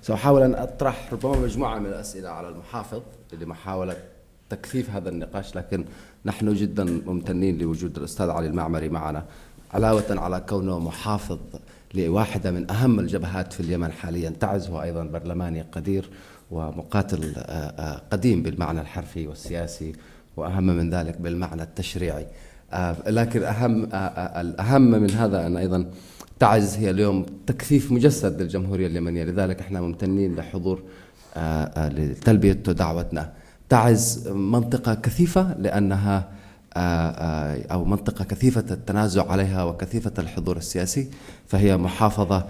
سأحاول أن أطرح ربما مجموعة من الأسئلة على المحافظ لمحاولة تكثيف هذا النقاش، لكن نحن جدا ممتنين لوجود الأستاذ علي المعمري معنا، علاوة على كونه محافظ لواحدة من أهم الجبهات في اليمن حاليا. تعز هو أيضا برلماني قدير ومقاتل قديم بالمعنى الحرفي والسياسي، وأهم من ذلك بالمعنى التشريعي. لكن الأهم من هذا أن أيضا تعز هي اليوم تكثيف مجسد للجمهورية اليمنية، لذلك احنا ممتنين لحضور لتلبية دعوتنا. تعز منطقة كثيفة لأنها أو منطقة كثيفة التنازع عليها وكثيفة الحضور السياسي، فهي محافظة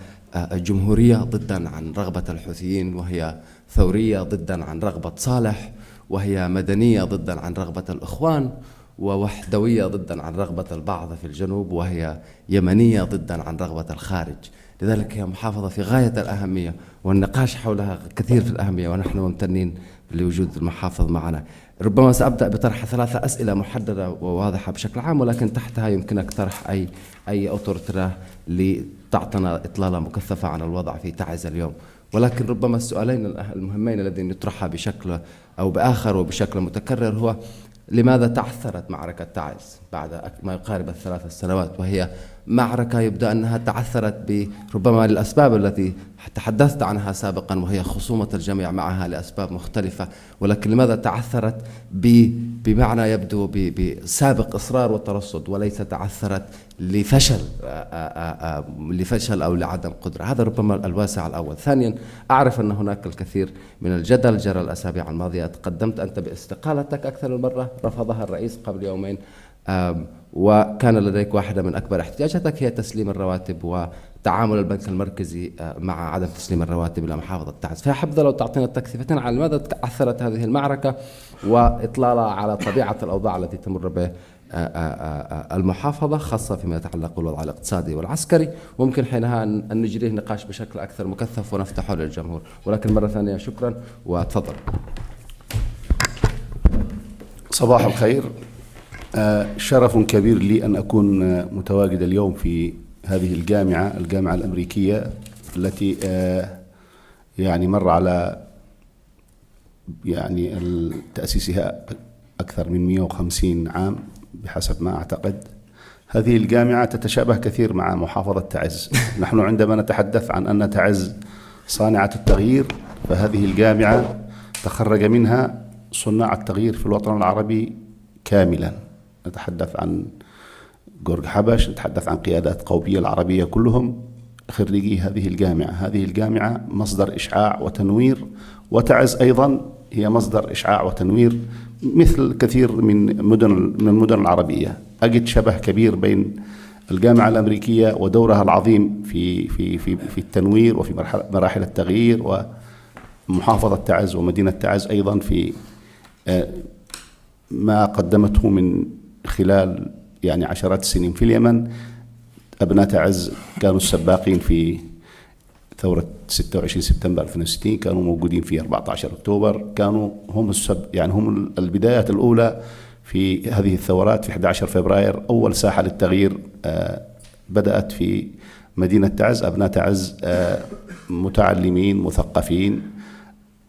جمهورية ضدا عن رغبة الحوثيين، وهي ثورية ضدا عن رغبة صالح، وهي مدنية ضدا عن رغبة الإخوان، ووحدوية ضدا عن رغبة البعض في الجنوب، وهي يمنية ضدا عن رغبة الخارج. لذلك هي محافظة في غاية الأهمية، والنقاش حولها كثير في الأهمية، ونحن ممتنين لوجود المحافظ معنا. ربما سأبدأ بطرح 3 أسئلة محددة وواضحة بشكل عام، ولكن تحتها يمكنك طرح أي أوتورتراه لتعطينا إطلالة مكثفة عن الوضع في تعز اليوم. ولكن ربما السؤالين المهمين الذين يطرحها بشكل أو بآخر وبشكل متكرر هو: لماذا تعثرت معركة تعز بعد ما يقارب ال3 سنوات؟ وهي معركة يبدو أنها تعثرت ربما للأسباب التي تحدثت عنها سابقا، وهي خصومة الجميع معها لأسباب مختلفة، ولكن لماذا تعثرت بمعنى يبدو بسابق إصرار وترصد، وليس تعثرت لفشل أو لعدم قدرة؟ هذا ربما الواسع الأول. ثانيا، أعرف أن هناك الكثير من الجدل جرى الأسابيع الماضية، تقدمت أنت باستقالتك أكثر من مرة، رفضها الرئيس قبل يومين، وكان لديك واحدة من أكبر احتياجاتك هي تسليم الرواتب وتعامل البنك المركزي مع عدم تسليم الرواتب إلى محافظة تعز. فأحب لو تعطينا تكثيفتين على لماذا تعثرت هذه المعركة، وإطلالة على طبيعة الأوضاع التي تمر به المحافظة، خاصة فيما يتعلق بالوضع الاقتصادي والعسكري. ممكن حينها أن نجريه نقاش بشكل أكثر مكثف ونفتحه للجمهور. ولكن مرة ثانية شكرا وتفضل. صباح الخير. شرف كبير لي أن أكون متواجد اليوم في هذه الجامعة الأمريكية التي يعني مر على يعني تأسيسها أكثر من 150 عام بحسب ما أعتقد. هذه الجامعة تتشابه كثير مع محافظة تعز. نحن عندما نتحدث عن أن تعز صانعة التغيير، فهذه الجامعة تخرج منها صناع التغيير في الوطن العربي كاملا. نتحدث عن جورج حبش، نتحدث عن قيادات قومية العربية كلهم خريجي هذه الجامعة. هذه الجامعة مصدر إشعاع وتنوير، وتعز أيضا هي مصدر إشعاع وتنوير مثل كثير من المدن العربية. أجد شبه كبير بين الجامعة الأمريكية ودورها العظيم في التنوير وفي مراحل التغيير، ومحافظة تعز ومدينة تعز أيضا في ما قدمته من خلال يعني عشرات السنين في اليمن. أبناء تعز كانوا السباقين في ثورة 26 سبتمبر 2060، كانوا موجودين في 14 أكتوبر، كانوا هم يعني هم البدايات الأولى في هذه الثورات. في 11 فبراير أول ساحة للتغيير بدأت في مدينة تعز. أبناء تعز متعلمين مثقفين،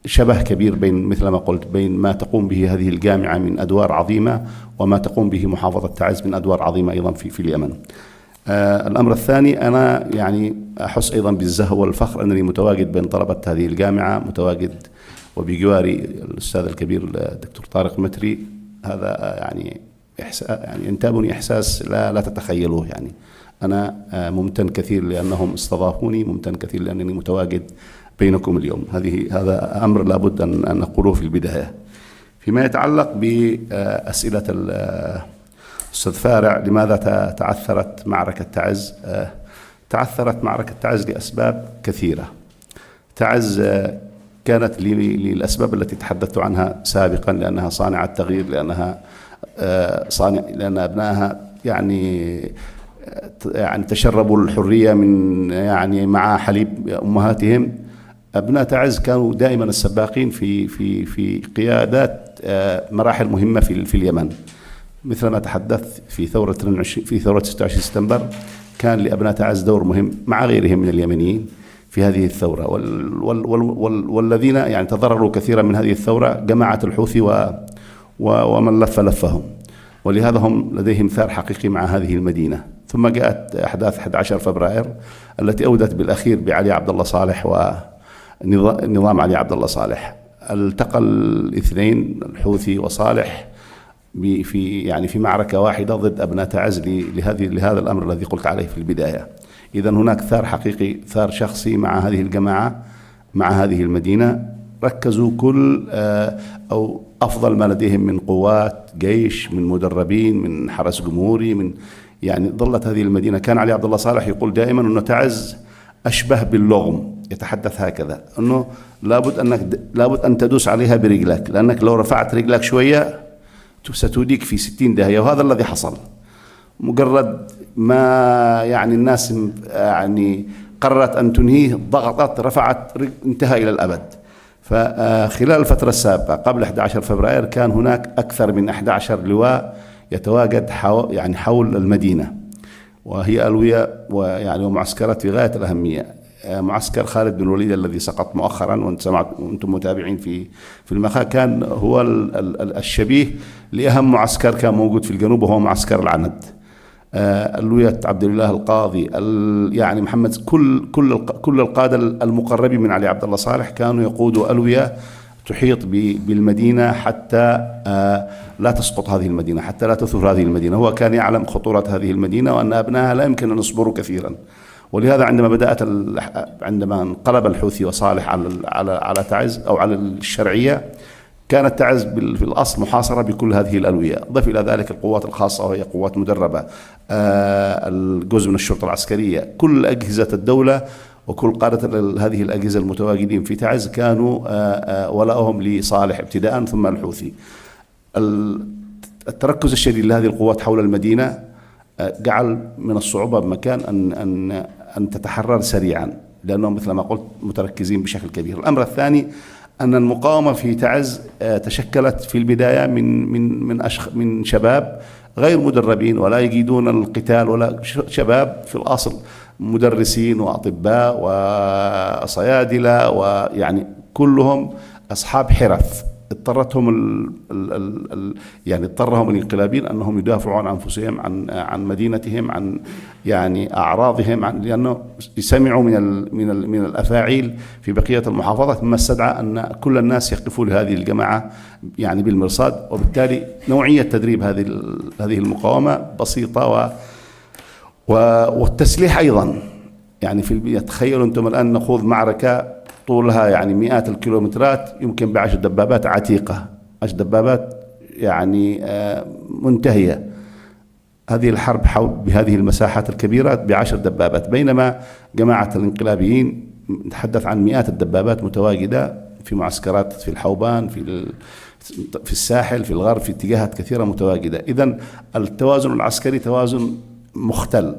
شبه كبير بين مثل ما قلت بين ما تقوم به هذه الجامعة من أدوار عظيمة وما تقوم به محافظة تعز من أدوار عظيمة أيضا في اليمن. الأمر الثاني، أنا يعني أحس أيضا بالزهو والفخر أنني متواجد بين طلبة هذه الجامعة، متواجد وبجواري الأستاذ الكبير الدكتور طارق متري. هذا يعني ينتابني إحساس لا تتخيلوه. يعني أنا ممتن كثير لأنهم استضافوني، ممتن كثير لأنني متواجد بينكم اليوم. هذا أمر لابد أن نقوله في البداية. فيما يتعلق بأسئلة الأستاذ فارع، لماذا تعثرت معركة تعز؟ تعثرت معركة تعز لأسباب كثيرة. تعز كانت للأسباب التي تحدثت عنها سابقا، لأنها صانعة تغيير، لأن أبنائها يعني تشربوا الحرية من مع حليب أمهاتهم. أبناء تعز كانوا دائما السباقين في قيادات مراحل مهمة في اليمن، مثل ما تحدثت في ثورة 26 سبتمبر. كان لأبناء تعز دور مهم مع غيرهم من اليمنيين في هذه الثورة، والذين يعني تضرروا كثيرا من هذه الثورة جماعة الحوثي ومن لفهم، ولهذا هم لديهم ثار حقيقي مع هذه المدينة. ثم جاءت أحداث 11 فبراير التي أودت بالأخير بعلي عبد الله صالح ونظام علي عبد الله صالح. التقى الاثنين الحوثي وصالح في معركة واحدة ضد أبناء تعز لهذا الأمر الذي قلت عليه في البداية. إذن هناك ثار حقيقي، ثار شخصي مع هذه الجماعة مع هذه المدينة. ركزوا كل أو أفضل ما لديهم من قوات جيش، من مدربين، من حرس جمهوري، يعني ظلت هذه المدينة. كان علي عبد الله صالح يقول دائما أنه تعز أشبه باللغم، يتحدث هكذا أنه لابد أن تدوس عليها برجلك، لأنك لو رفعت رجلك شوية ستوديك في 60 داهية. وهذا الذي حصل. مجرد ما يعني الناس يعني قررت أن تنهيه، ضغطت، رفعت، انتهى إلى الأبد. فخلال الفترة السابقة قبل 11 فبراير كان هناك أكثر من 11 لواء يتواجد حول المدينة، وهي ألوية ومعسكرات في غاية الأهمية. معسكر خالد بن الوليد الذي سقط مؤخرا وأنتم متابعين في المخا، كان هو الشبيه لأهم معسكر كان موجود في الجنوب، وهو معسكر العند. ألوية عبد الله القاضي، يعني محمد، كل القادة المقربين من علي عبد الله صالح كانوا يقودوا ألوية تحيط بالمدينة حتى لا تسقط هذه المدينة، حتى لا تثور هذه المدينة. هو كان يعلم خطورة هذه المدينة وأن أبنائها لا يمكن أن يصبروا كثيرا. ولهذا عندما انقلب الحوثي وصالح على تعز أو على الشرعية، كانت تعز في الأصل محاصرة بكل هذه الألوية. ضف إلى ذلك القوات الخاصة وهي قوات مدربة، الجزء من الشرطة العسكرية، كل أجهزة الدولة وكل قادة هذه الأجهزة المتواجدين في تعز كانوا ولاؤهم لصالح ابتداء ثم الحوثي. التركز الشديد لهذه القوات حول المدينة جعل من الصعوبة بمكان أن تتحرر سريعا، لأنهم مثل ما قلت متركزين بشكل كبير. الأمر الثاني أن المقاومة في تعز تشكلت في البداية من شباب غير مدربين ولا يجيدون القتال، ولا شباب في الأصل مدرسين وأطباء وصيادلة، ويعني كلهم أصحاب حرف. اضطرهم الانقلابيين أنهم يدافعوا عن أنفسهم، عن مدينتهم، عن يعني أعراضهم، لأنه سمعوا من الأفاعيل في بقية المحافظات، مما استدعى أن كل الناس يقفوا لهذه الجماعة يعني بالمرصاد. وبالتالي نوعية تدريب هذه المقاومة بسيطة، والتسليح أيضا. يعني تخيلوا أنتم الآن نخوض معركة طولها يعني مئات الكيلومترات، يمكن ب10 دبابات عتيقة، 10 دبابات يعني منتهية. هذه الحرب بهذه المساحات الكبيرة ب10 دبابات، بينما جماعة الانقلابيين نتحدث عن مئات الدبابات متواجدة في معسكرات في الحوبان، في الساحل، في الغرب، في اتجاهات كثيرة متواجدة. إذن التوازن العسكري توازن مختل.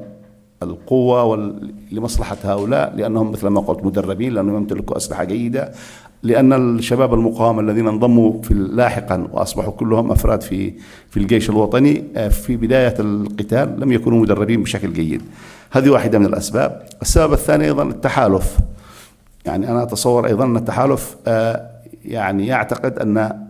القوة لمصلحة هؤلاء، لأنهم مثل ما قلت مدربين، لأنهم يمتلكوا أسلحة جيدة، لأن الشباب المقاومة الذين انضموا لاحقا وأصبحوا كلهم أفراد في الجيش الوطني في بداية القتال لم يكونوا مدربين بشكل جيد. هذه واحدة من الأسباب. السبب الثاني أيضا التحالف. يعني أنا أتصور أيضا أن التحالف يعني يعتقد أن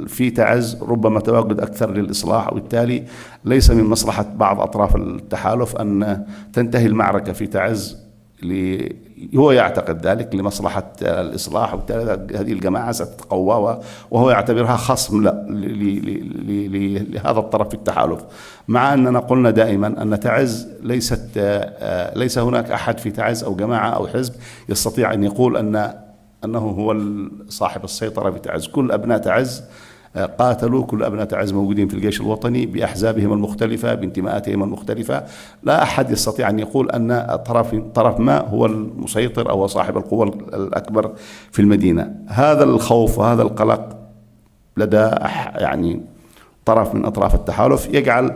في تعز ربما تواجد أكثر للإصلاح، وبالتالي ليس من مصلحة بعض أطراف التحالف أن تنتهي المعركة في تعز، هو يعتقد ذلك لمصلحة الإصلاح، وبالتالي هذه الجماعة ستتقوى، وهو يعتبرها خصم لهذا الطرف في التحالف. مع أننا قلنا دائما أن تعز ليس هناك أحد في تعز أو جماعة أو حزب يستطيع أن يقول أنه هو صاحب السيطرة في تعز. كل أبناء تعز قاتلوا، كل أبناء تعز موجودين في الجيش الوطني بأحزابهم المختلفة، بانتماءاتهم المختلفة. لا أحد يستطيع أن يقول أن طرف ما هو المسيطر أو صاحب القوة الأكبر في المدينة. هذا الخوف وهذا القلق لدى يعني طرف من أطراف التحالف يجعل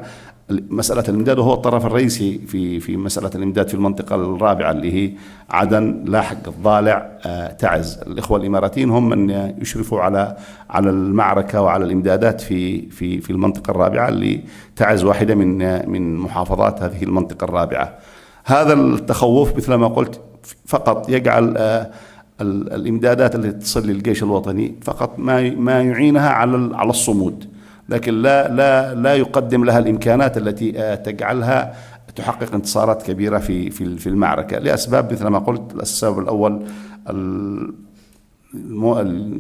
مسألة الإمداد، وهو الطرف الرئيسي في مسألة الإمداد في المنطقة الرابعة اللي هي عدن، لاحق، الضالع، تعز. الإخوة الإماراتيين هم من يشرفوا على المعركة وعلى الإمدادات في المنطقة الرابعة، اللي تعز واحدة من محافظات هذه المنطقة الرابعة. هذا التخوف مثل ما قلت فقط يجعل الإمدادات التي تصل للجيش الوطني فقط ما يعينها على الصمود، لكن لا يقدم لها الإمكانات التي تجعلها تحقق انتصارات كبيرة في المعركة، لأسباب مثل ما قلت. السبب الأول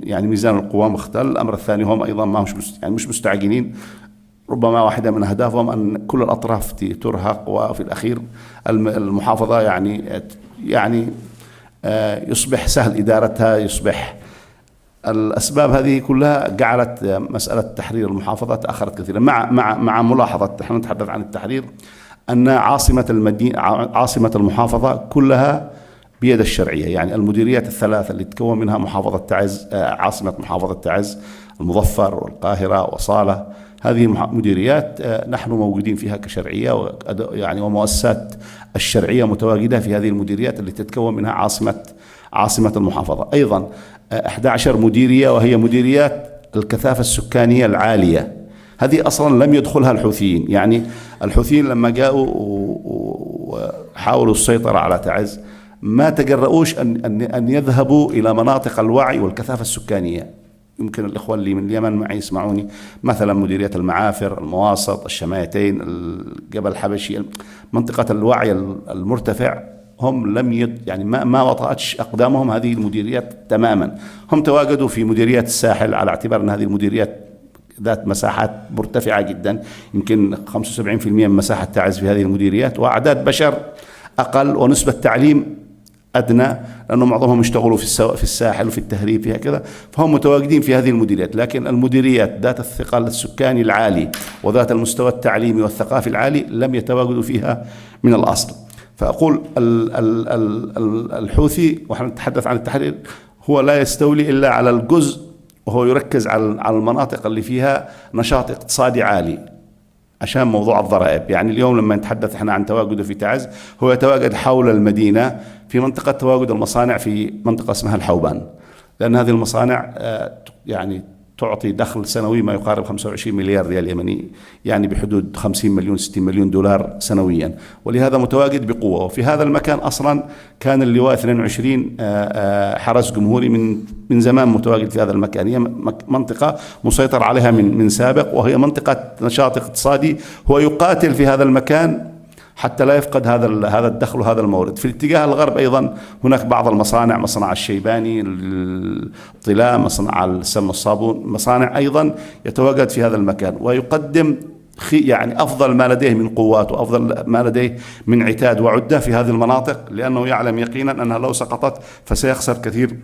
يعني ميزان القوى مختل. الأمر الثاني هم أيضا ما مش مستعجلين. ربما واحدة من أهدافهم أن كل الأطراف ترهق، وفي الأخير المحافظة يعني يصبح سهل إدارتها، يصبح الأسباب هذه كلها جعلت مسألة تحرير المحافظة تأخرت كثيرا، مع ملاحظة نحن نتحدث عن التحرير أن عاصمة المحافظة كلها بيد الشرعية. يعني المديريات الثلاثة اللي تكون منها محافظة تعز، عاصمة محافظة تعز، المظفر والقاهرة وصالة، هذه مديريات نحن موجودين فيها كشرعية، يعني ومؤسسات الشرعية متواجدة في هذه المديريات اللي تتكون منها عاصمة المحافظة. أيضا 11 مديرية، وهي مديريات الكثافة السكانية العالية، هذه أصلا لم يدخلها الحوثيين. يعني الحوثيين لما جاءوا وحاولوا السيطرة على تعز ما تجرؤوش أن يذهبوا إلى مناطق الوعي والكثافة السكانية. يمكن الإخوة اللي من اليمن معي يسمعوني، مثلا مديرية المعافر، المواسط، الشمايتين، الجبل الحبشي، منطقة الوعي المرتفع، هم لم يعني ما وطأتش أقدامهم هذه المديريات تماما. هم تواجدوا في مديريات الساحل على اعتبار أن هذه المديريات ذات مساحات مرتفعة جدا، يمكن 75% من مساحة تعز في هذه المديريات، وأعداد بشر أقل، ونسبة تعليم أدنى، لأنه معظمهم يشتغلوا في الساحل وفي التهريب فيها كذا، فهم متواجدين في هذه المديريات. لكن المديريات ذات الثقل السكاني العالي وذات المستوى التعليمي والثقافي العالي لم يتواجدوا فيها من الأصل. فأقول الحوثي، ونحن نتحدث عن التحرير، هو لا يستولي إلا على الجزء، وهو يركز على المناطق اللي فيها نشاط اقتصادي عالي عشان موضوع الضرائب. يعني اليوم لما نتحدث احنا عن تواجده في تعز، هو يتواجد حول المدينة في منطقة تواجد المصانع، في منطقة اسمها الحوبان، لأن هذه المصانع يعني تعطي دخل سنوي ما يقارب 25 مليار ريال يمني، يعني بحدود 50 مليون 60 مليون دولار سنويا، ولهذا متواجد بقوة. وفي هذا المكان أصلا كان اللواء 22 حرس جمهوري من زمان متواجد في هذا المكان. هي منطقة مسيطر عليها من سابق، وهي منطقة نشاط اقتصادي، هو يقاتل في هذا المكان حتى لا يفقد هذا الدخل وهذا المورد. في الاتجاه الغرب أيضا هناك بعض المصانع، مصنع الشيباني، الطلاء، مصنع السم الصابون، مصانع أيضا يتواجد في هذا المكان، ويقدم يعني أفضل ما لديه من قوات وأفضل ما لديه من عتاد وعدة في هذه المناطق، لأنه يعلم يقينا أنها لو سقطت فسيخسر كثير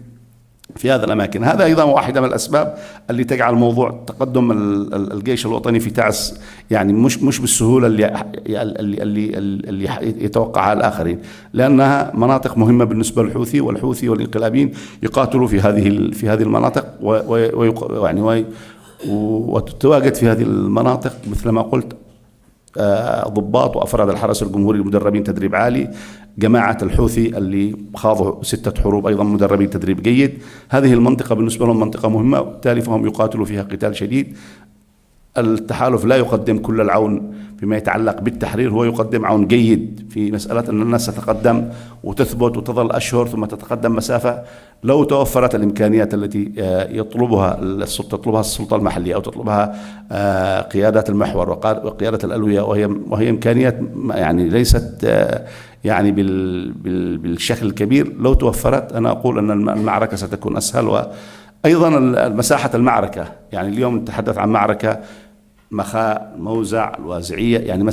في هذه الأماكن. هذا أيضا واحدة من الأسباب اللي تجعل موضوع تقدم الجيش الوطني في تعز يعني مش بالسهولة اللي يتوقعها الآخرين، لأنها مناطق مهمة بالنسبة للحوثي، والحوثي والانقلابيين يقاتلوا في هذه المناطق، وتتواجد في هذه المناطق مثل ما قلت ضباط وأفراد الحرس الجمهوري المدربين تدريب عالي، جماعة الحوثي اللي خاضوا 6 حروب أيضا مدربين تدريب جيد. هذه المنطقة بالنسبة لهم منطقة مهمة، وبالتالي فهم يقاتلوا فيها قتال شديد. التحالف لا يقدم كل العون فيما يتعلق بالتحرير، هو يقدم عون جيد في مسألة أن الناس تتقدم وتثبت وتظل أشهر ثم تتقدم مسافة. لو توفرت الإمكانيات التي تطلبها السلطة المحلية أو تطلبها قيادات المحور وقيادة الألوية، وهي إمكانيات يعني ليست يعني بالشكل الكبير، لو توفرت أنا أقول أن المعركة ستكون أسهل. وأيضا مساحة المعركة، يعني اليوم نتحدث عن معركة مخاء، موزع، الوازعية، يعني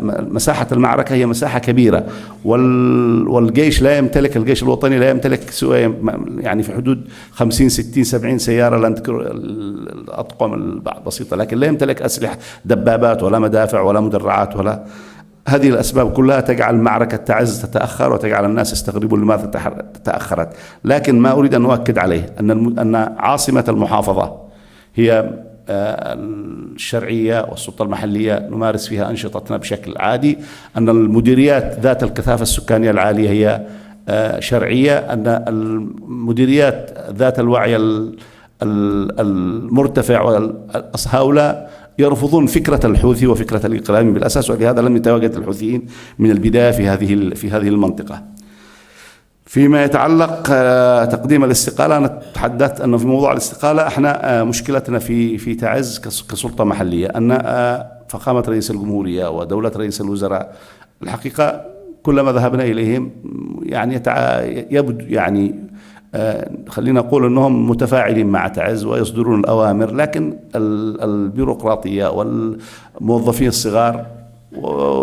مساحة المعركة هي مساحة كبيرة، والجيش لا يمتلك، الجيش الوطني لا يمتلك سوى يعني في حدود 50 60 70 سيارة، لا نذكر الأطقم البعض بسيطة، لكن لا يمتلك أسلحة دبابات ولا مدافع ولا مدرعات ولا. هذه الأسباب كلها تجعل معركة تعز تتأخر، وتجعل الناس يستغربوا لماذا تأخرت. لكن ما أريد أن أؤكد عليه أن عاصمة المحافظة هي الشرعية والسلطة المحلية نمارس فيها أنشطتنا بشكل عادي، أن المديريات ذات الكثافة السكانية العالية هي شرعية، أن المديريات ذات الوعي المرتفع، هؤلاء يرفضون فكرة الحوثي وفكرة الانقلاب بالأساس، ولهذا لم يتواجد الحوثيين من البداية في هذه المنطقة. فيما يتعلق تقديم الاستقالة، أنا تحدثت أنه في موضوع الاستقالة احنا مشكلتنا في تعز كسلطة محلية أن فخامة رئيس الجمهورية ودولة رئيس الوزراء الحقيقة كلما ذهبنا إليهم يعني يبدو يعني خلينا نقول أنهم متفاعلين مع تعز ويصدرون الأوامر، لكن البيروقراطية والموظفين الصغار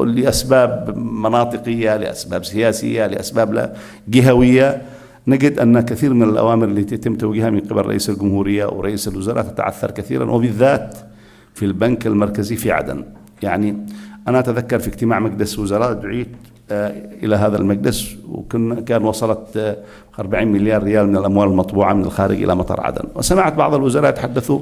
لأسباب مناطقية، لأسباب سياسية، لأسباب جهوية، نجد أن كثير من الأوامر التي يتم توجيهها من قبل رئيس الجمهورية ورئيس الوزراء تتعثر كثيرا، وبالذات في البنك المركزي في عدن. يعني أنا أتذكر في اجتماع مجلس وزراء دعيت إلى هذا المجلس، كان وصلت 40 مليار ريال من الأموال المطبوعة من الخارج إلى مطار عدن، وسمعت بعض الوزراء يتحدثوا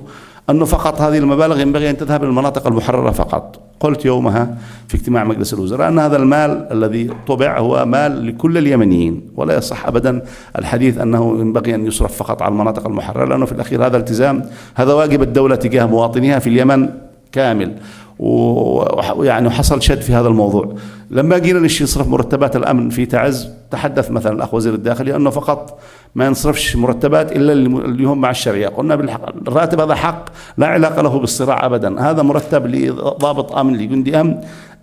أنه فقط هذه المبالغ ينبغي أن تذهب للمناطق المحررة فقط. قلت يومها في اجتماع مجلس الوزراء أن هذا المال الذي طبع هو مال لكل اليمنيين، ولا يصح أبدا الحديث أنه ينبغي أن يصرف فقط على المناطق المحررة، لأنه في الأخير هذا التزام، هذا واجب الدولة تجاه مواطنيها في اليمن كامل. ويعني حصل شد في هذا الموضوع. لما جينا نصرف مرتبات الأمن في تعز، تحدث مثلا الأخ وزير الداخلية أنه فقط ما ينصرفش مرتبات إلا اللي هم مع الشرعية. قلنا الراتب هذا حق لا علاقة له بالصراع أبدا، هذا مرتب لضابط أمن لجندي أمن،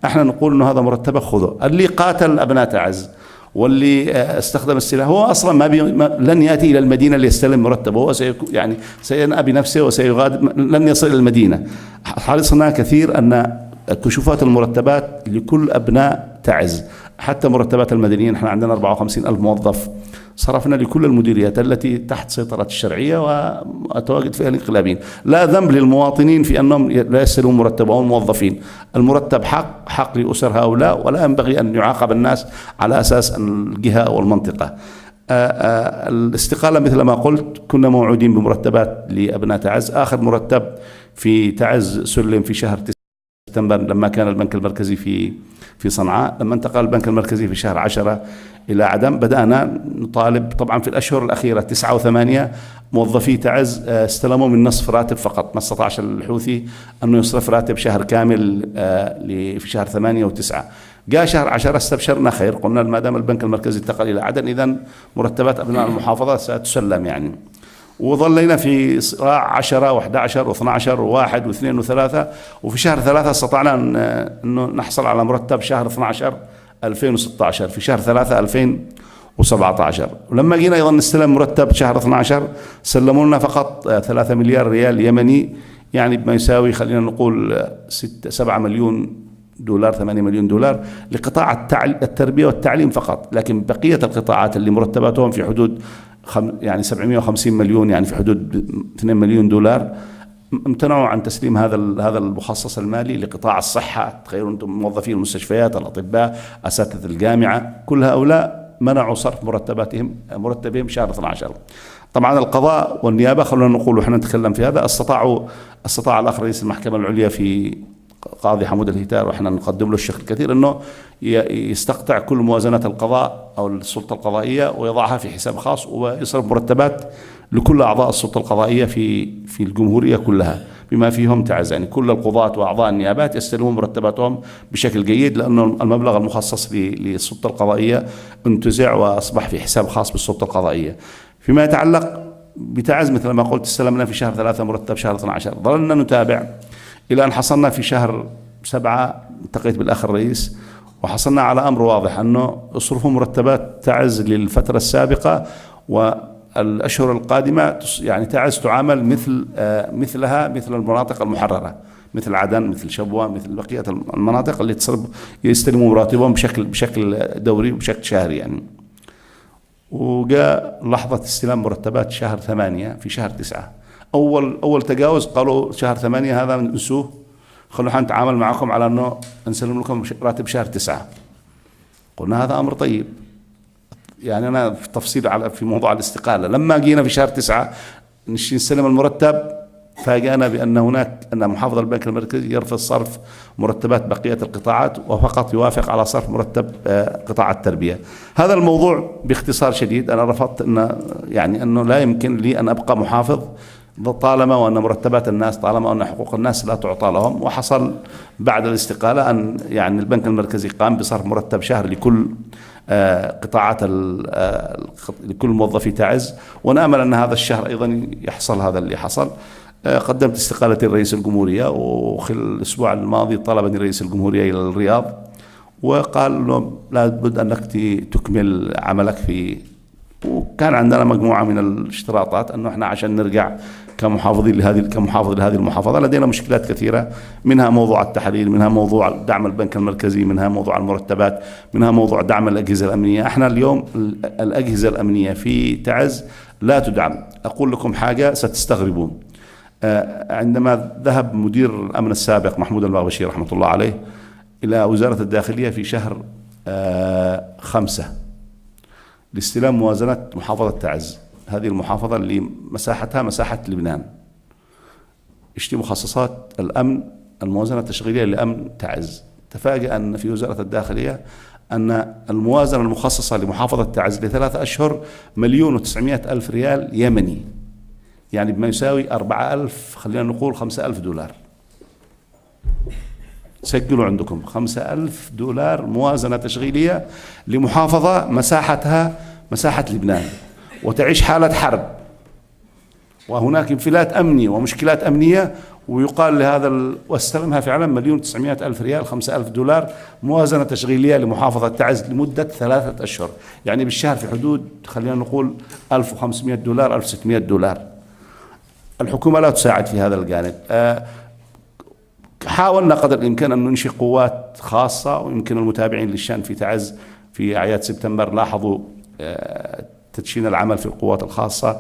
احنا نقول أنه هذا مرتبه خذه. اللي قاتل أبناء تعز واللي استخدم السلاح هو اصلا لن ياتي الى المدينه ليستلم مرتبه، هو يعني سينأى بنفسه وسيغادر، لن يصل الى المدينه. حرصنا كثير ان كشوفات المرتبات لكل ابناء تعز، حتى مرتبات المدنيين، احنا عندنا 54,000 موظف صرفنا لكل المديريات التي تحت سيطرة الشرعية وأتواجد فيها الانقلابيين. لا ذنب للمواطنين في أنهم لا يستلمون مرتبهم الموظفين، المرتب حق لأسر هؤلاء، ولا ينبغي أن يعاقب الناس على أساس الجهة والمنطقة. الاستقالة مثل ما قلت كنا موعودين بمرتبات لأبناء تعز. آخر مرتب في تعز سلم في شهر سبتمبر لما كان البنك المركزي في صنعاء. لما انتقل البنك المركزي في شهر 10 إلى عدن، بدأنا نطالب. طبعا في الأشهر الأخيرة 9 و8 موظفي تعز استلموا من نصف راتب فقط، ما استطاعش الحوثي أنه يصرف راتب شهر كامل في شهر 8 و9. جاء شهر 10 استبشرنا خير، قلنا ما دام البنك المركزي انتقل إلى عدن إذن مرتبات أبناء المحافظة ستسلم يعني. وظلينا في صراع 10 و11 و12 و1 و2 و3، وفي شهر 3 استطعنا أنه نحصل على مرتب شهر 12 2016 في شهر 3 2017. ولما جينا أيضا نستلم مرتب شهر 12 سلموا لنا فقط 3 مليار ريال يمني، يعني بما يساوي خلينا نقول 7 مليون دولار 8 مليون دولار لقطاع التربية والتعليم فقط. لكن بقية القطاعات اللي مرتباتهم في حدود يعني 750 مليون، يعني في حدود 2 مليون دولار، امتنعوا عن تسليم هذا المخصص المالي لقطاع الصحة. تخيلوا انتم موظفي المستشفيات، الأطباء، أساتذة الجامعة، كل هؤلاء منعوا صرف مرتبهم شهر 12. طبعا القضاء والنيابة خلونا نقول وإحنا نتكلم في هذا، استطاع الأخ رئيس المحكمة العليا في قاضي حمود الهيتار، وإحنا نقدم له الشكر الكثير، أنه يستقطع كل موازنة القضاء أو السلطة القضائية ويضعها في حساب خاص، ويصرف مرتبات لكل أعضاء السلطة القضائية في الجمهورية كلها بما فيهم تعز. يعني كل القضاة وأعضاء النيابات يستلمون مرتباتهم بشكل جيد، لأنه المبلغ المخصص للسلطة القضائية انتزع وأصبح في حساب خاص بالسلطة القضائية. فيما يتعلق بتعز مثل ما قلت استلمنا في شهر 3 مرتب شهر 12. ظللنا نتابع إلى أن حصلنا في شهر 7، التقيت بالأخ الرئيس وحصلنا على أمر واضح، أنه اصرفوا مرتبات تعز للفترة السابقة والأشهر القادمة، يعني تعز تعامل مثل المناطق المحررة، مثل عدن، مثل شبوة، مثل بقية المناطق اللي يستلموا مراتبهم بشكل دوري وبشكل شهري يعني. وجاء لحظة استلام مرتبات شهر 8 في شهر 9. أول تجاوز قالوا شهر 8 هذا ننسوه، خلونا نتعامل معكم على أنه نسلم لكم راتب شهر 9. قلنا هذا أمر طيب. يعني أنا في تفصيل في موضوع الاستقالة، لما جينا في شهر 9 نستلم المرتب، فاجأنا أن محافظ البنك المركزي يرفض صرف مرتبات بقية القطاعات وفقط يوافق على صرف مرتب قطاع التربية. هذا الموضوع باختصار شديد. أنا رفضت أنه لا يمكن لي أن أبقى محافظ طالما وأن مرتبات الناس، طالما أن حقوق الناس لا تعطى لهم. وحصل بعد الاستقالة أن يعني البنك المركزي قام بصرف مرتب شهر لكل قطاعات لكل موظفي تعز، ونأمل أن هذا الشهر أيضا يحصل هذا اللي حصل. قدمت استقالة الرئيس الجمهورية، وخلال الأسبوع الماضي طلبني رئيس الجمهورية إلى الرياض وقال له لابد أنك تكمل عملك في، وكان عندنا مجموعة من الاشتراطات أنه احنا عشان نرجع كمحافظ لهذه المحافظة لدينا مشكلات كثيرة، منها موضوع التحرير، منها موضوع دعم البنك المركزي، منها موضوع المرتبات، منها موضوع دعم الأجهزة الأمنية. احنا اليوم الأجهزة الأمنية في تعز لا تدعم. أقول لكم حاجة ستستغربون، عندما ذهب مدير الأمن السابق محمود البغبشي رحمة الله عليه إلى وزارة الداخلية في شهر 5 لاستلام موازنة محافظة تعز، هذه المحافظة اللي مساحتها مساحة لبنان، اشتي مخصصات الأمن الموازنة التشغيلية لأمن تعز. تفاجأ أن في وزارة الداخلية أن الموازنة المخصصة لمحافظة تعز ل3 أشهر 1,900,000 ريال يمني، يعني بما يساوي 4,000 خلينا نقول 5,000 دولار. سجلوا عندكم 5,000 دولار موازنة تشغيلية لمحافظة مساحتها مساحة لبنان وتعيش حالة حرب، وهناك انفلات أمني ومشكلات أمنية، ويقال لهذا واستلمها فعلا 1,900,000 ريال 5,000 دولار موازنة تشغيلية لمحافظة تعز لمدة 3 أشهر، يعني بالشهر في حدود خلينا نقول 1,500 دولار 1,600 دولار. الحكومة لا تساعد في هذا الجانب. حاولنا قدر الإمكان أن ننشئ قوات خاصة، ويمكن المتابعين للشأن في تعز في أعياد سبتمبر لاحظوا تدشين العمل في القوات الخاصة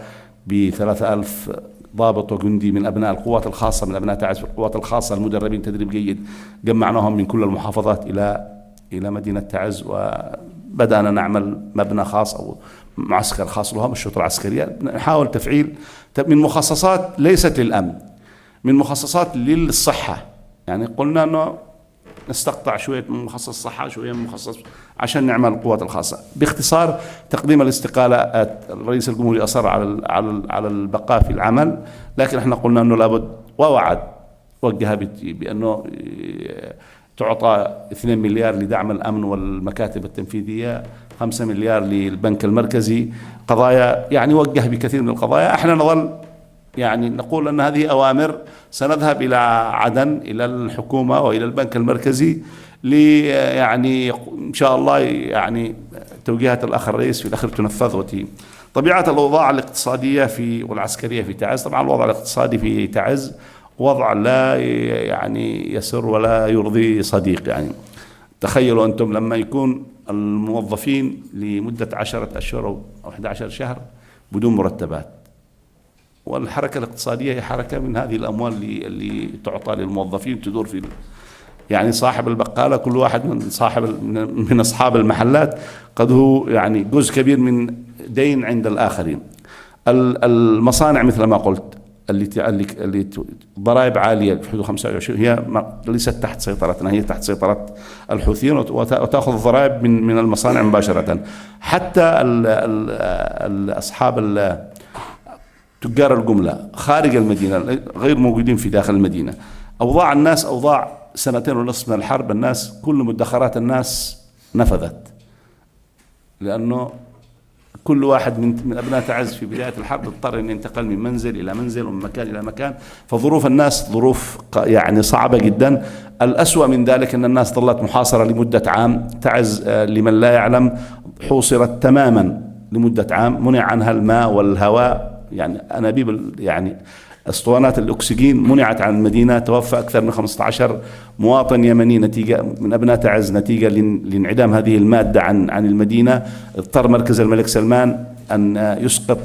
ب3,000 ضابط وجندي من أبناء القوات الخاصة، من أبناء تعز في القوات الخاصة المدربين تدريب جيد، جمعناهم من كل المحافظات إلى مدينة تعز، وبدأنا نعمل مبنى خاص أو معسكر خاص لهم الشرطة العسكرية. نحاول تفعيل من مخصصات ليست للأمن، من مخصصات للصحة، يعني قلنا أنه نستقطع شوية من مخصص الصحة شوية من مخصص عشان نعمل القوات الخاصة. باختصار تقديم الاستقالة، الرئيس الجمهوري أصر على البقاء في العمل، لكن احنا قلنا أنه لابد، ووعد وجه بأنه تعطى 2 مليار لدعم الأمن والمكاتب التنفيذية، 5 مليار للبنك المركزي، قضايا يعني وجه بكثير من القضايا. احنا نظل يعني نقول أن هذه أوامر، سنذهب إلى عدن إلى الحكومة وإلى البنك المركزي يعني إن شاء الله يعني توجيهات الأخ الرئيس في الأخير تنفذ. طبيعة الأوضاع الاقتصادية والعسكرية في تعز، طبعا الوضع الاقتصادي في تعز وضع لا يعني يسر ولا يرضي صديق. يعني تخيلوا أنتم لما يكون الموظفين لمدة 10 أشهر أو 11 شهر بدون مرتبات، والحركة الاقتصادية هي حركة من هذه الأموال اللي تعطى للموظفين تدور في، يعني صاحب البقالة كل واحد من أصحاب المحلات قد هو يعني جزء كبير من دين عند الآخرين. المصانع مثل ما قلت اللي ضرائب عالية في حدود 25 هي ليست تحت سيطرتنا، هي تحت سيطرة الحوثيين، وتأخذ الضرائب من المصانع مباشرة. حتى أصحاب تجار الجملة خارج المدينة غير موجودين في داخل المدينة. أوضاع الناس أوضاع 2.5 من الحرب، الناس كل مدخرات الناس نفذت، لأنه كل واحد من أبناء تعز في بداية الحرب اضطر أن ينتقل من منزل إلى منزل ومن مكان إلى مكان، فظروف الناس ظروف يعني صعبة جدا. الأسوأ من ذلك أن الناس ظلت محاصرة لمدة عام. تعز لمن لا يعلم حوصرت تماما لمدة عام، منع عنها الماء والهواء، يعني أنابيب يعني اسطوانات الأكسجين منعت عن المدينة. توفى أكثر من 15 مواطن يمني نتيجة من أبناء تعز نتيجة لانعدام هذه المادة عن المدينة. اضطر مركز الملك سلمان أن يسقط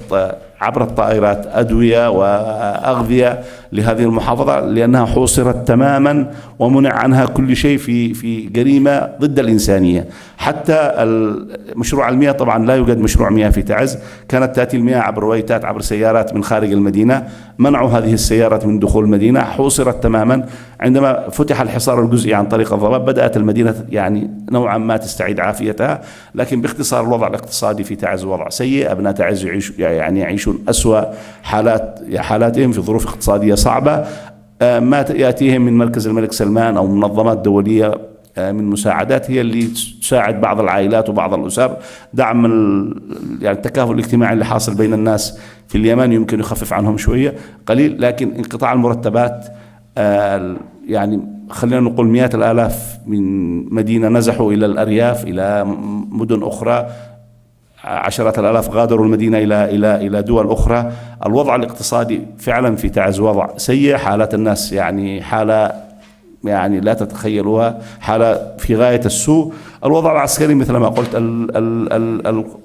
عبر الطائرات أدوية وأغذية لهذه المحافظة، لأنها حوصرت تماما ومنع عنها كل شيء في جريمة ضد الإنسانية. حتى مشروع المياه، طبعا لا يوجد مشروع مياه في تعز، كانت تأتي المياه عبر رويتات عبر سيارات من خارج المدينة، منعوا هذه السيارات من دخول المدينة، حوصرت تماما. عندما فتح الحصار الجزئي عن طريق الضباب بدأت المدينة يعني نوعا ما تستعيد عافيتها، لكن باختصار الوضع الاقتصادي في تعز وضع سيء. أبناء تعز يعيشون أسوأ حالاتهم في ظروف اقتصادية صعبة. ما يأتيهم من مركز الملك سلمان أو منظمات دولية من مساعدات هي اللي تساعد بعض العائلات وبعض الأسر. دعم يعني التكافل الاجتماعي اللي حاصل بين الناس في اليمن يمكن يخفف عنهم شوية قليل، لكن انقطاع المرتبات يعني خلينا نقول مئات الآلاف من مدينة نزحوا إلى الأرياف إلى مدن أخرى، عشرات الآلاف غادروا المدينة إلى دول أخرى. الوضع الاقتصادي فعلا في تعز وضع سيء، حالات الناس يعني حالة يعني لا تتخيلوها، حالة في غاية السوء. الوضع العسكري مثل ما قلت،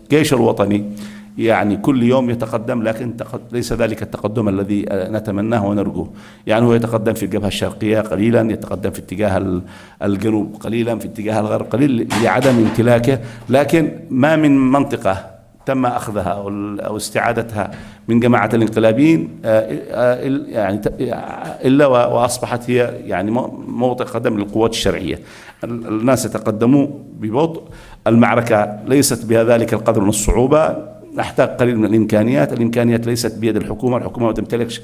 الجيش الوطني يعني كل يوم يتقدم، لكن ليس ذلك التقدم الذي نتمناه ونرجوه. يعني هو يتقدم في الجبهة الشرقية قليلا، يتقدم في اتجاه الجنوب قليلا، في اتجاه الغرب قليل لعدم امتلاكه، لكن ما من منطقة تم أخذها أو استعادتها من جماعة الانقلابيين يعني إلا وأصبحت هي يعني موطئ قدم للقوات الشرعية. الناس يتقدموا ببطء، المعركة ليست بذلك القدر من الصعوبة، نحتاج قليل من الإمكانيات ليست بيد الحكومة ما تمتلكش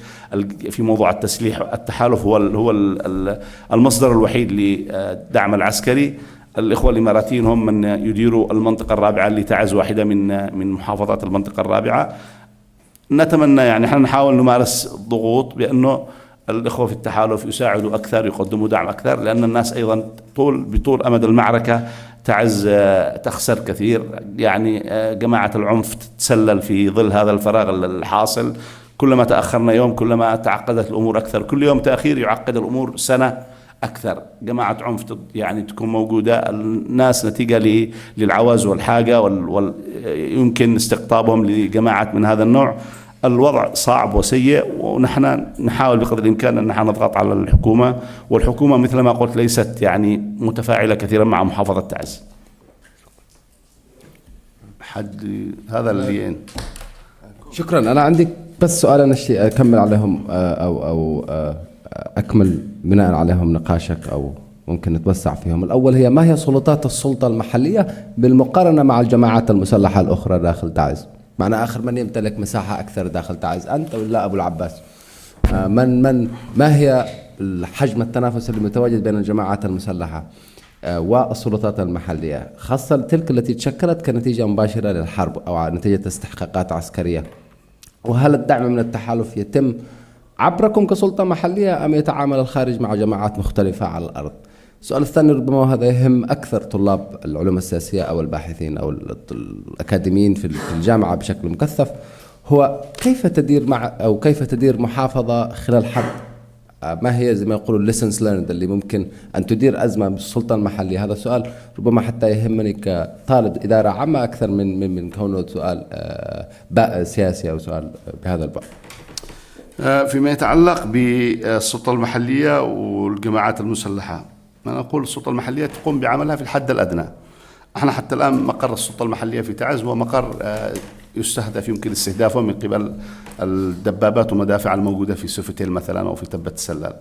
في موضوع التسليح. التحالف هو المصدر الوحيد لدعم العسكري. الإخوة الإماراتيين هم من يديروا المنطقة الرابعة اللي تعز واحدة من محافظات المنطقة الرابعة. نتمنى يعني احنا نحاول نمارس ضغوط بأنه الإخوة في التحالف يساعدوا أكثر، يقدموا دعم أكثر، لأن الناس أيضا بطول أمد المعركة تعز تخسر كثير. يعني جماعة العنف تتسلل في ظل هذا الفراغ الحاصل. كلما تأخرنا يوم كلما تعقدت الأمور أكثر، كل يوم تأخير يعقد الأمور سنة أكثر. جماعة عنف يعني تكون موجودة، الناس نتيجة للعوز والحاجة يمكن استقطابهم لجماعات من هذا النوع. الوضع صعب وسيء، ونحن نحاول بقدر الإمكان أن نحن نضغط على الحكومة، والحكومة مثل ما قلت ليست يعني متفاعلة كثيرا مع محافظة تعز. هذا اللي شكرا. أنا عندي بس سؤال أنا أكمل عليهم أو أكمل بناء عليهم نقاشك، أو ممكن نتوسع فيهم. الأول هي ما هي سلطات السلطة المحلية بالمقارنة مع الجماعات المسلحة الأخرى داخل تعز؟ معنى آخر من يمتلك مساحة أكثر داخل تعز، أنت ولا أبو العباس؟ ما هي حجم التنافس اللي متواجد بين الجماعات المسلحة والسلطات المحلية، خاصة تلك التي تشكلت كنتيجة مباشرة للحرب أو نتيجة استحقاقات عسكرية؟ وهل الدعم من التحالف يتم عبركم كسلطة محلية أم يتعامل الخارج مع جماعات مختلفة على الأرض؟ السؤال الثاني ربما هذا يهم أكثر طلاب العلوم السياسية أو الباحثين أو الأكاديميين في الجامعة بشكل مكثف، هو كيف تدير محافظة خلال حرب؟ ما هي زي ما يقولوا lessons learned اللي ممكن أن تدير أزمة بالسلطة المحلية؟ هذا سؤال ربما حتى يهمني كطالب إدارة عامة أكثر من كونه سؤال سياسي أو سؤال بهذا الباب. فيما يتعلق بالسلطة المحلية والجماعات المسلحة، أنا أقول السلطة المحلية تقوم بعملها في الحد الأدنى. احنا حتى الآن مقر السلطة المحلية في تعز هو مقر يستهدف يمكن استهدافه من قبل الدبابات ومدافع الموجودة في سوفتيل مثلا أو في تبة السلال.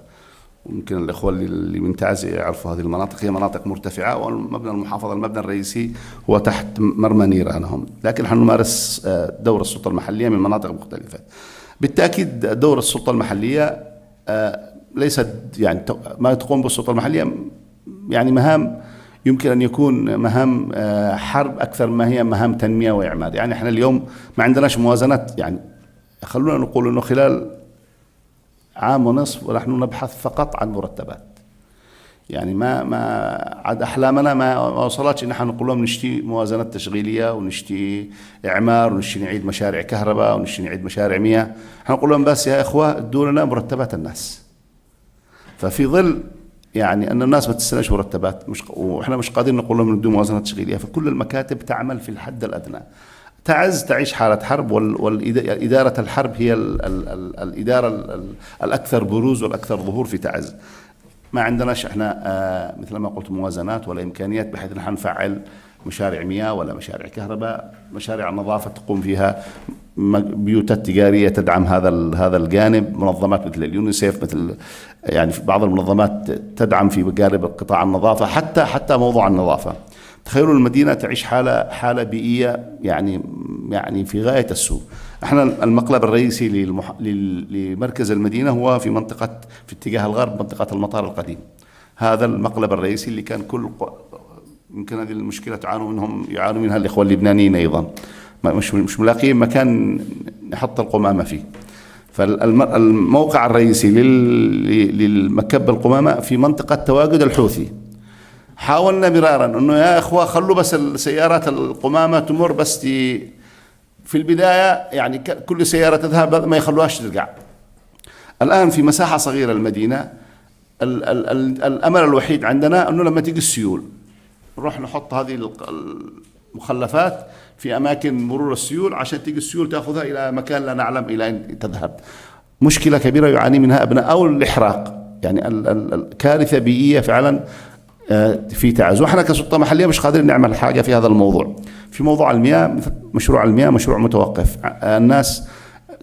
ويمكن الإخوة اللي من تعز يعرفوا هذه المناطق، هي مناطق مرتفعة، والمبنى المحافظة المبنى الرئيسي هو تحت مرمى نيرانهم، لكن نحن نمارس دور السلطة المحلية من مناطق مختلفة. بالتأكيد دور السلطة المحلية ليست يعني ما تقوم بالسلطة المحلية يعني مهام يمكن أن يكون مهام حرب أكثر ما هي مهام تنمية وإعمار. يعني احنا اليوم ما عندناش موازنات، يعني خلونا نقول أنه خلال عام ونصف ونحن نبحث فقط عن مرتبات. يعني ما عاد أحلامنا ما وصلتش إن نحن نقول لهم نشتي موازنات تشغيلية ونشتي إعمار ونشتي نعيد مشاريع كهرباء ونشتي نعيد مشاريع مياه. نحن نقول لهم بس يا إخوة ادوا لنا مرتبات الناس. ففي ظل يعني أن الناس ما تستناش مرتبات وإحنا مش قادرين نقول لهم ندوا موازنات تشغيلية، فكل المكاتب تعمل في الحد الأدنى. تعز تعيش حالة حرب، والإدارة الحرب هي الإدارة الأكثر بروز والأكثر ظهور في تعز. ما عندناش احنا مثل ما قلت موازنات ولا إمكانيات بحيث نحن نفعل مشاريع مياه ولا مشاريع كهرباء. مشاريع النظافة تقوم فيها بيوتات تجارية تدعم هذا الجانب، منظمات مثل اليونيسيف، مثل يعني بعض المنظمات تدعم في جانب قطاع النظافة، حتى موضوع النظافة. تخيلوا المدينة تعيش حالة بيئية يعني في غاية السوء. احنا المقلب الرئيسي لمركز المدينة هو في اتجاه الغرب، منطقة المطار القديم. هذا المقلب الرئيسي اللي كان يمكن هذه المشكلة يعانوا منها الإخوة اللبنانيين أيضا، مش ملاقيين مكان نحط القمامة فيه. فالموقع الرئيسي للمكب القمامة في منطقة تواجد الحوثي. حاولنا مرارا أنه يا إخوة خلوا بس السيارات القمامة تمر بس في البداية، يعني كل سيارة تذهب ما يخلوهاش ترجع. الآن في مساحة صغيرة المدينة، الأمل الوحيد عندنا أنه لما تيجي السيول نروح نحط هذه المخلفات في أماكن مرور السيول عشان تيجي السيول تأخذها إلى مكان لا نعلم إلى أين تذهب. مشكلة كبيرة يعاني منها أبناء، أو الإحراق، يعني الكارثة بيئية فعلا في تعز. وإحنا كسلطة محلية مش قادرين نعمل حاجة في هذا الموضوع. في موضوع المياه، مشروع المياه مشروع متوقف. الناس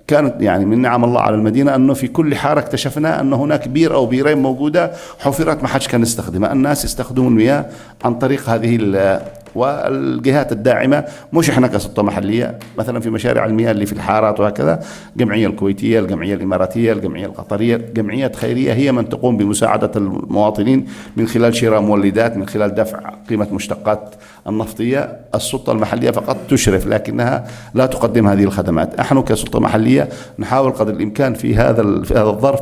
كانت يعني من نعم الله على المدينة أنه في كل حارة اكتشفنا أن هناك بير أو بيرين موجودة حفرت ما حدش كان يستخدمها. الناس يستخدمون المياه عن طريق هذه والجهات الداعمة، مش احنا كسلطة محلية. مثلا في مشاريع المياه اللي في الحارات وهكذا، الجمعية الكويتية، الجمعية الإماراتية، الجمعية القطرية، جمعيات خيرية هي من تقوم بمساعدة المواطنين من خلال شراء مولدات، من خلال دفع قيمة مشتقات النفطية. السلطة المحلية فقط تشرف لكنها لا تقدم هذه الخدمات. نحن كسلطة محلية نحاول قدر الإمكان في هذا الظرف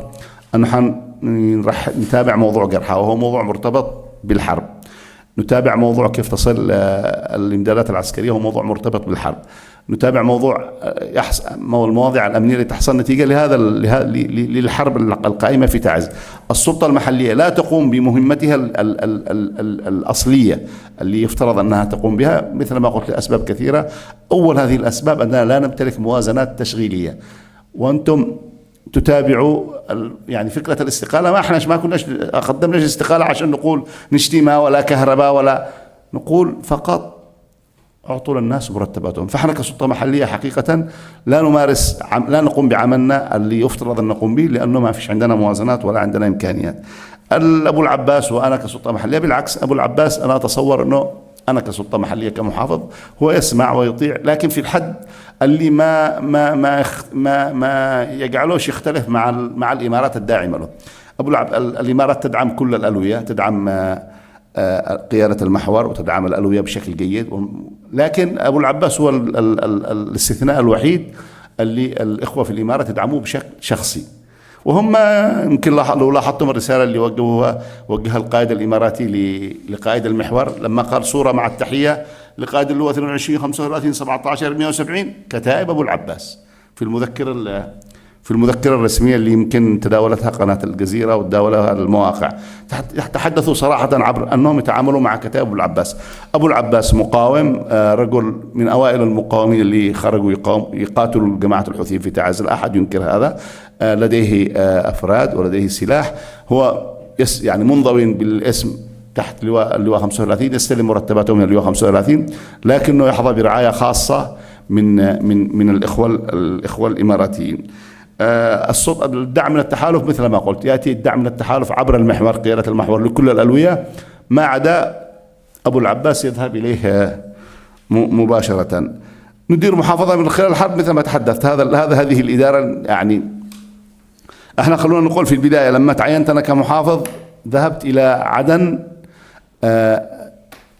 أن نتابع موضوع قرحة، وهو موضوع مرتبط بالحرب. نتابع موضوع كيف تصل الإمدادات العسكرية، هو موضوع مرتبط بالحرب. نتابع موضوع المواضيع الأمنية اللي تحصل نتيجة للحرب القائمة في تعز. السلطة المحلية لا تقوم بمهمتها الأصلية اللي يفترض أنها تقوم بها، مثل ما قلت لأسباب كثيرة. أول هذه الأسباب أننا لا نمتلك موازنات تشغيلية، وأنتم تتابعوا يعني فكرة الاستقالة. ما كناش قدمناش استقالة عشان نقول نشتي ماء ولا كهرباء، ولا نقول فقط أعطوا للناس مرتباتهم. فإحنا كسلطة محلية حقيقة لا نقوم بعملنا اللي يفترض أن نقوم به، لأنه ما فيش عندنا موازنات ولا عندنا إمكانيات. أبو العباس وأنا كسلطة محلية بالعكس، أبو العباس أنا أتصور أنه أنا كسلطة محلية كمحافظ هو يسمع ويطيع، لكن في الحد اللي ما يجعلوش يختلف مع الإمارات الداعمة له. الإمارات تدعم كل الألوية، تدعم قيادة المحور وتدعم الألوية بشكل جيد، لكن أبو العباس هو الاستثناء الوحيد اللي الإخوة في الإمارات يدعموه بشكل شخصي. وهم يمكن لو لاحظتم الرسالة اللي وجهها القائد الإماراتي لقائد المحور لما قال صورة مع التحية لقائد اللواء 22 35 17 170، كتائب أبو العباس في المذكرة الرسمية اللي يمكن تداولتها قناة الجزيرة وتداولها المواقع. تحدثوا صراحة عبر أنهم يتعاملوا مع كتائب أبو العباس. أبو العباس مقاوم، رجل من أوائل المقاومين اللي خرجوا يقاتلوا جماعة الحوثيين في تعز، لا أحد ينكر هذا. لديه أفراد ولديه سلاح، هو يعني منضوي بالاسم تحت اللواء 35، يستلم مرتباته من اللواء 35، لكنه يحظى برعاية خاصة من الإخوة الإماراتيين. الدعم من التحالف مثل ما قلت، يأتي الدعم من التحالف عبر المحور، قيادة المحور لكل الألوية، ما عدا أبو العباس يذهب إليه مباشرة. ندير محافظة من خلال الحرب مثل ما تحدثت. هذه الإدارة، يعني احنا خلونا نقول في البداية لما تعينت أنا كمحافظ ذهبت إلى عدن،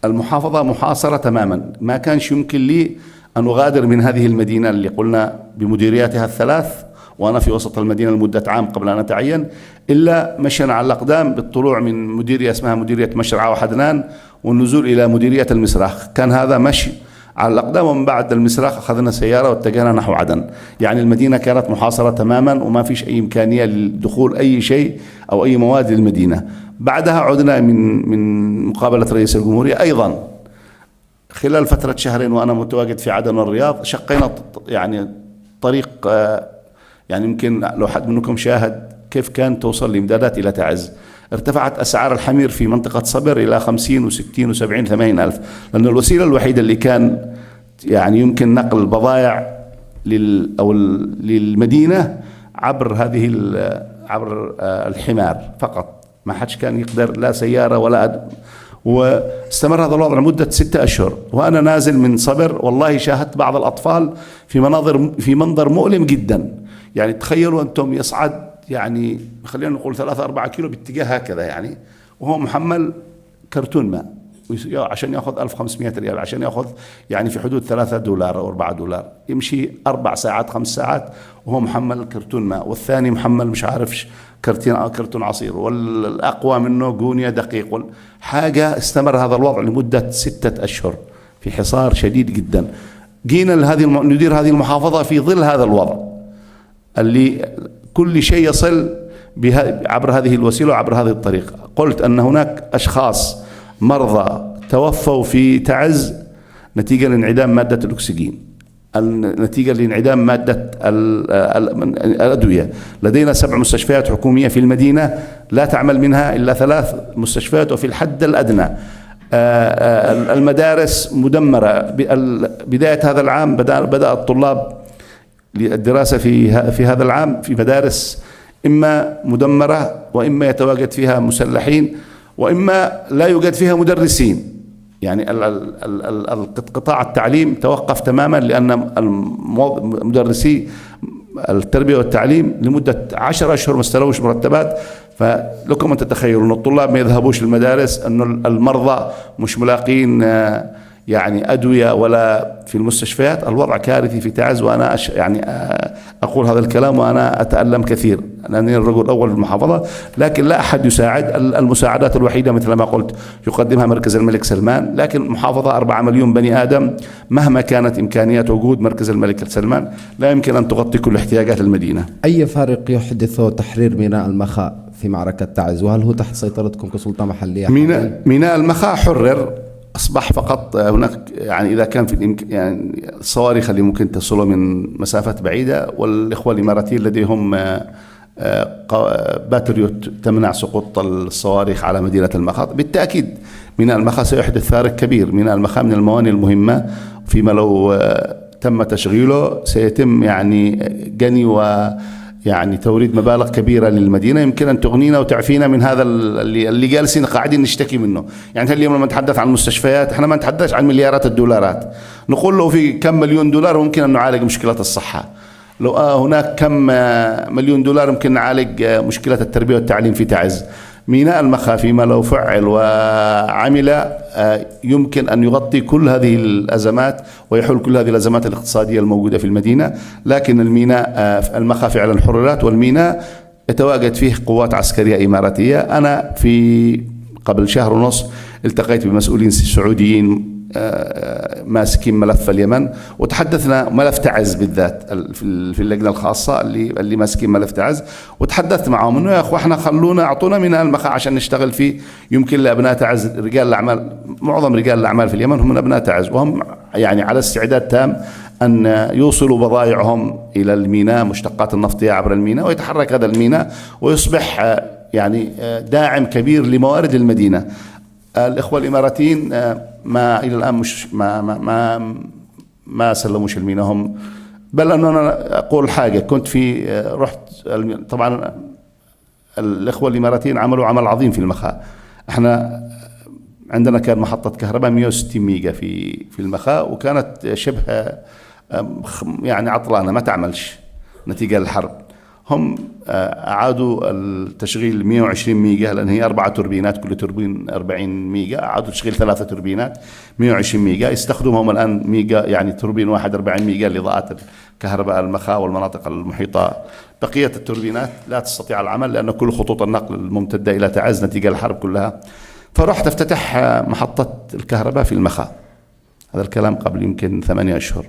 المحافظة محاصرة تماما، ما كانش يمكن لي أن أغادر من هذه المدينة اللي قلنا بمديرياتها الثلاث، وأنا في وسط المدينة لمدة عام قبل أن أتعين، إلا مشيا على الأقدام بالطلوع من مديرية اسمها مديرية مشرعة وحدنان والنزول إلى مديرية المسراخ. كان هذا مشي على الأقدام، ومن بعد المسراخ أخذنا سيارة واتجهنا نحو عدن. يعني المدينة كانت محاصرة تماما وما فيش أي إمكانية لدخول أي شيء أو أي مواد للمدينة. بعدها عدنا من مقابلة رئيس الجمهورية أيضا خلال فترة شهرين وأنا متواجد في عدن والرياض. شقينا يعني طريق، يعني يمكن لو حد منكم شاهد كيف كان توصل الإمدادات إلى تعز. ارتفعت أسعار الحمير في منطقة صبر إلى 50 و60 و70 80 ألف، لأن الوسيلة الوحيدة اللي كان يعني يمكن نقل البضائع للمدينة عبر عبر الحمار فقط، ما حدش كان يقدر لا سيارة ولا واستمر هذا الوضع لمدة 6 أشهر. وأنا نازل من صبر والله شاهدت بعض الأطفال في منظر مؤلم جدا. يعني تخيلوا أنتم يصعد يعني خلينا نقول 3-4 كيلو باتجاه هكذا يعني، وهو محمل كرتون ماء عشان ياخذ 1500 ريال، عشان ياخذ يعني في حدود $3 أو $4، يمشي 4 ساعات 5 ساعات وهو محمل كرتون ماء، والثاني محمل مش عارف كرتون عصير، والأقوى منه جونيا دقيق. حاجة استمر هذا الوضع لمدة 6 أشهر في حصار شديد جدا. جينا ندير هذه المحافظة في ظل هذا الوضع اللي كل شيء يصل عبر هذه الوسيلة وعبر هذه الطريقة. قلت أن هناك أشخاص مرضى توفوا في تعز نتيجة لانعدام مادة الأكسجين، نتيجة لانعدام مادة الأدوية. لدينا 7 مستشفيات حكومية في المدينة لا تعمل منها إلا 3 مستشفيات وفي الحد الأدنى. المدارس مدمرة. بداية هذا العام بدأ الطلاب للدراسة في هذا العام في مدارس إما مدمرة، وإما يتواجد فيها مسلحين، وإما لا يوجد فيها مدرسين. يعني قطاع التعليم توقف تماما، لأن مدرسي التربية والتعليم لمدة 10 أشهر ما استلوش مرتبات. فلكم أن تتخيلوا أن الطلاب ما يذهبوش للمدارس، أن المرضى مش ملاقين يعني أدوية ولا في المستشفيات. الوضع كارثي في تعز، وأنا يعني أقول هذا الكلام وأنا أتألم كثير لأنني الرجل الأول في المحافظة، لكن لا أحد يساعد. المساعدات الوحيدة مثل ما قلت يقدمها مركز الملك سلمان، لكن محافظة 4 مليون بني آدم مهما كانت إمكانيات وجود مركز الملك سلمان لا يمكن أن تغطي كل احتياجات المدينة. أي فارق يحدثه تحرير ميناء المخا في معركة تعز، وهل هو تحت سيطرتكم كسلطة محلية؟ ميناء المخا حرر، أصبح فقط هناك يعني إذا كان في يعني الصواريخ اللي ممكن تصله من مسافات بعيدة، والإخوة الإماراتيين لديهم باتريوت تمنع سقوط الصواريخ على مدينة المخا. بالتأكيد ميناء المخا سيحدث فارق كبير. ميناء المخا من الموانئ المهمة، فيما لو تم تشغيله سيتم يعني جني يعني توريد مبالغ كبيرة للمدينة يمكن أن تغنينا وتعفينا من هذا اللي جالسين قاعدين نشتكي منه. يعني اليوم لما نتحدث عن المستشفيات احنا ما نتحدث عن مليارات الدولارات، نقول له في كم مليون دولار ممكن أن نعالج مشكلة الصحة، لو هناك كم مليون دولار ممكن نعالج مشكلة التربية والتعليم في تعز. ميناء المخا فيما لو فعل وعمل يمكن أن يغطي كل هذه الأزمات ويحل كل هذه الأزمات الاقتصادية الموجودة في المدينة. لكن الميناء المخا فعلا حررت، والميناء يتواجد فيه قوات عسكرية إماراتية. أنا قبل شهر ونصف التقيت بمسؤولين سعوديين ماسكين ملف اليمن، وتحدثنا ملف تعز بالذات في اللجنة الخاصة اللي ماسكين ملف تعز، وتحدثت معهم انه يا اخو احنا خلونا اعطونا ميناء المخا عشان نشتغل فيه. يمكن لابناء تعز رجال الاعمال، معظم رجال الاعمال في اليمن هم من ابناء تعز، وهم يعني على استعداد تام ان يوصلوا بضائعهم الى الميناء، مشتقات النفطية عبر الميناء، ويتحرك هذا الميناء ويصبح يعني داعم كبير لموارد المدينة. الإخوة الإماراتيين ما إلى الآن مش ما سلموش الميناء هم. بل أنه أنا أقول حاجة، كنت رحت طبعا الإخوة الإماراتيين عملوا عمل عظيم في المخا. احنا عندنا كان محطة كهرباء 160 ميجا في المخا، وكانت شبه يعني عطلانة ما تعملش نتيجة للحرب. هم أعادوا التشغيل 120 ميجا، لأن هي 4 توربينات، كل توربين 40 ميجا، أعادوا تشغيل 3 توربينات 120 ميجا. يستخدمهم الآن ميجا، يعني توربين واحد 40 ميجا لإضاءة الكهرباء المخا والمناطق المحيطة. بقية التوربينات لا تستطيع العمل لأن كل خطوط النقل الممتدة إلى تعز نتيجة الحرب كلها. فرحت افتتح محطة الكهرباء في المخا، هذا الكلام قبل يمكن 8 أشهر،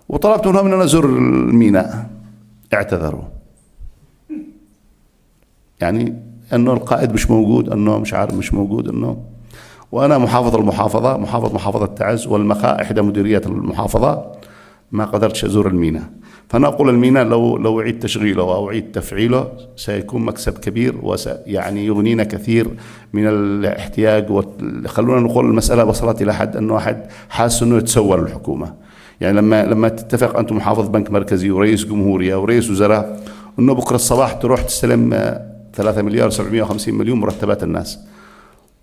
وطلبت منهم أن نزور الميناء، اعتذروا. يعني انه القائد مش موجود، انه مش عارف مش موجود، انه وانا محافظ محافظة تعز والمخا احدى مديريات المحافظة، ما قدرتش ازور الميناء. فانا اقول الميناء لو اعيد تشغيله او اعيد تفعيله سيكون مكسب كبير، يعني يغنينا كثير من الاحتياج. خلونا نقول المسألة وصلت الى حد انه واحد حاسس انه يتسول الحكومة. يعني لما تتفق انت محافظ بنك مركزي ورئيس جمهورية ورئيس وزراء انه بكره الصباح تروح تستلم 3 مليار 750 مليون مرتبات الناس،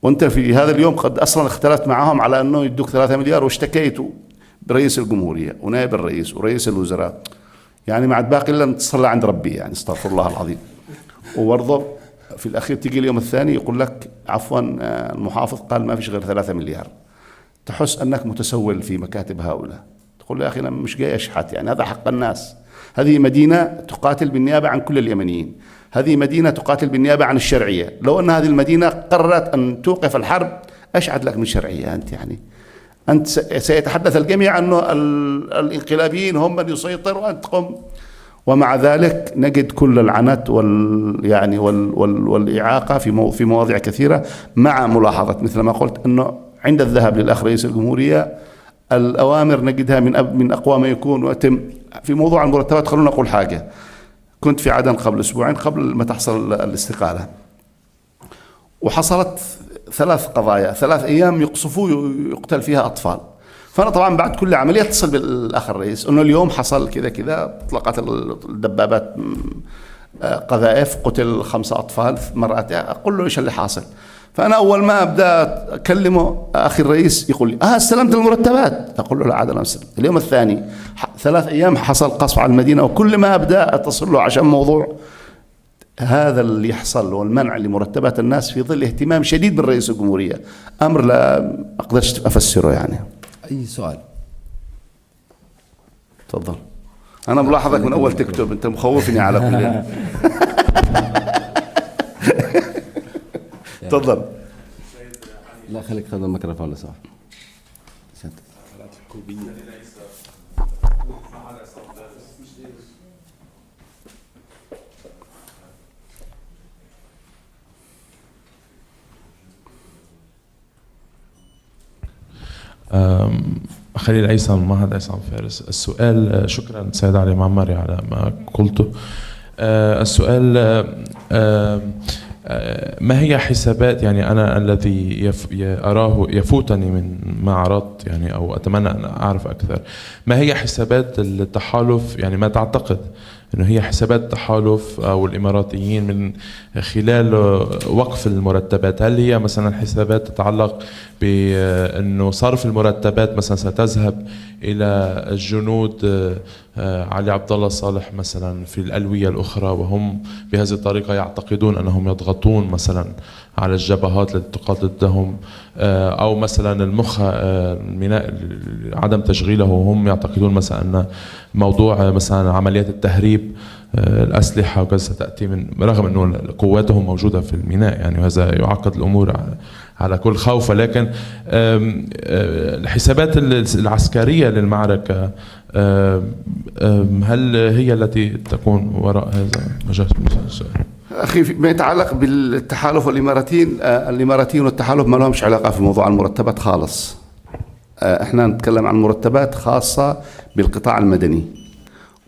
وانت في هذا اليوم قد اصلا اختلفت معهم على انه يدوك 3 مليار واشتكيتوا برئيس الجمهورية ونائب الرئيس ورئيس الوزراء، يعني ما عاد باقي الا ان تصلى عند ربي، يعني استغفر الله العظيم. وبرضه في الأخير تيجي اليوم الثاني يقول لك عفوا المحافظ قال ما فيش غير 3 مليار. تحس أنك متسول في مكاتب هؤلاء، تقول يا أخي أنا مش جاي أشحت، يعني هذا حق الناس. هذه مدينة تقاتل بالنيابة عن كل اليمنيين، هذه مدينة تقاتل بالنيابة عن الشرعية. لو أن هذه المدينة قررت أن توقف الحرب أشعد لك من شرعية أنت؟ يعني أنت سيتحدث الجميع أنه الانقلابيين هم من يسيطروا وأنت تقوم. ومع ذلك نجد كل العنت والإعاقة في مواضيع كثيرة، مع ملاحظة مثل ما قلت أنه عند الذهاب للأخ رئيس الجمهورية الأوامر نجدها من أقوى ما يكون. وأتم في موضوع المرتبات، خلونا أقول حاجة. كنت في عدن قبل أسبوعين قبل ما تحصل الاستقالة، وحصلت 3 قضايا 3 أيام يقصفوا يقتل فيها أطفال. فأنا طبعا بعد كل عملية اتصل بالأخ الرئيس أنه اليوم حصل كذا كذا، اطلقت الدبابات قذائف، قتل 5 أطفال مرات. أقول له إيش اللي حاصل؟ فأنا أول ما أبدأ أكلمه أخي الرئيس يقول لي استلمت المرتبات. أقول له لا عاد أنا أستلم. اليوم الثاني 3 أيام حصل قصف على المدينة، وكل ما أبدأ أتصل له عشان موضوع هذا اللي يحصل والمنع لمرتبات الناس في ظل اهتمام شديد من رئيس الجمهورية، أمر لا أقدرش أفسره يعني. أي سؤال؟ تفضل. أنا ملاحظك من أول تكتب، أنت مخوفني على كل. تفضل. لا خليك خذ الميكروفون لو سمحت. خليل عيسى، معهد عصام فارس. السؤال، شكرا سيد علي معمري على ما قلته. السؤال ما هي حسابات، يعني أنا الذي أراه يفوتني من ما عرضت يعني، أو أتمنى أن أعرف أكثر، ما هي حسابات التحالف؟ يعني ما تعتقد أنه هي حسابات التحالف أو الإماراتيين من خلال وقف المرتبات؟ هل هي مثلا حسابات تتعلق بأنه صرف المرتبات مثلا ستذهب إلى الجنود علي عبد الله صالح مثلا في الألوية الأخرى، وهم بهذه الطريقة يعتقدون أنهم يضغطون مثلا على الجبهات التي تقاتل ضدهم، أو مثلا الميناء عدم تشغيله، وهم يعتقدون مثلا أن موضوع مثلا عمليات التهريب الأسلحة وكذا ستأتي من، رغم أنه قواتهم موجودة في الميناء يعني، وهذا يعقد الأمور على كل خوف. ولكن الحسابات العسكرية للمعركة هل هي التي تكون وراء هذا مجال السؤال؟ أخي ما يتعلق بالتحالف والإماراتيين، الإماراتيين والتحالف ما لهمش علاقة في موضوع المرتبات خالص. احنا نتكلم عن مرتبات خاصة بالقطاع المدني،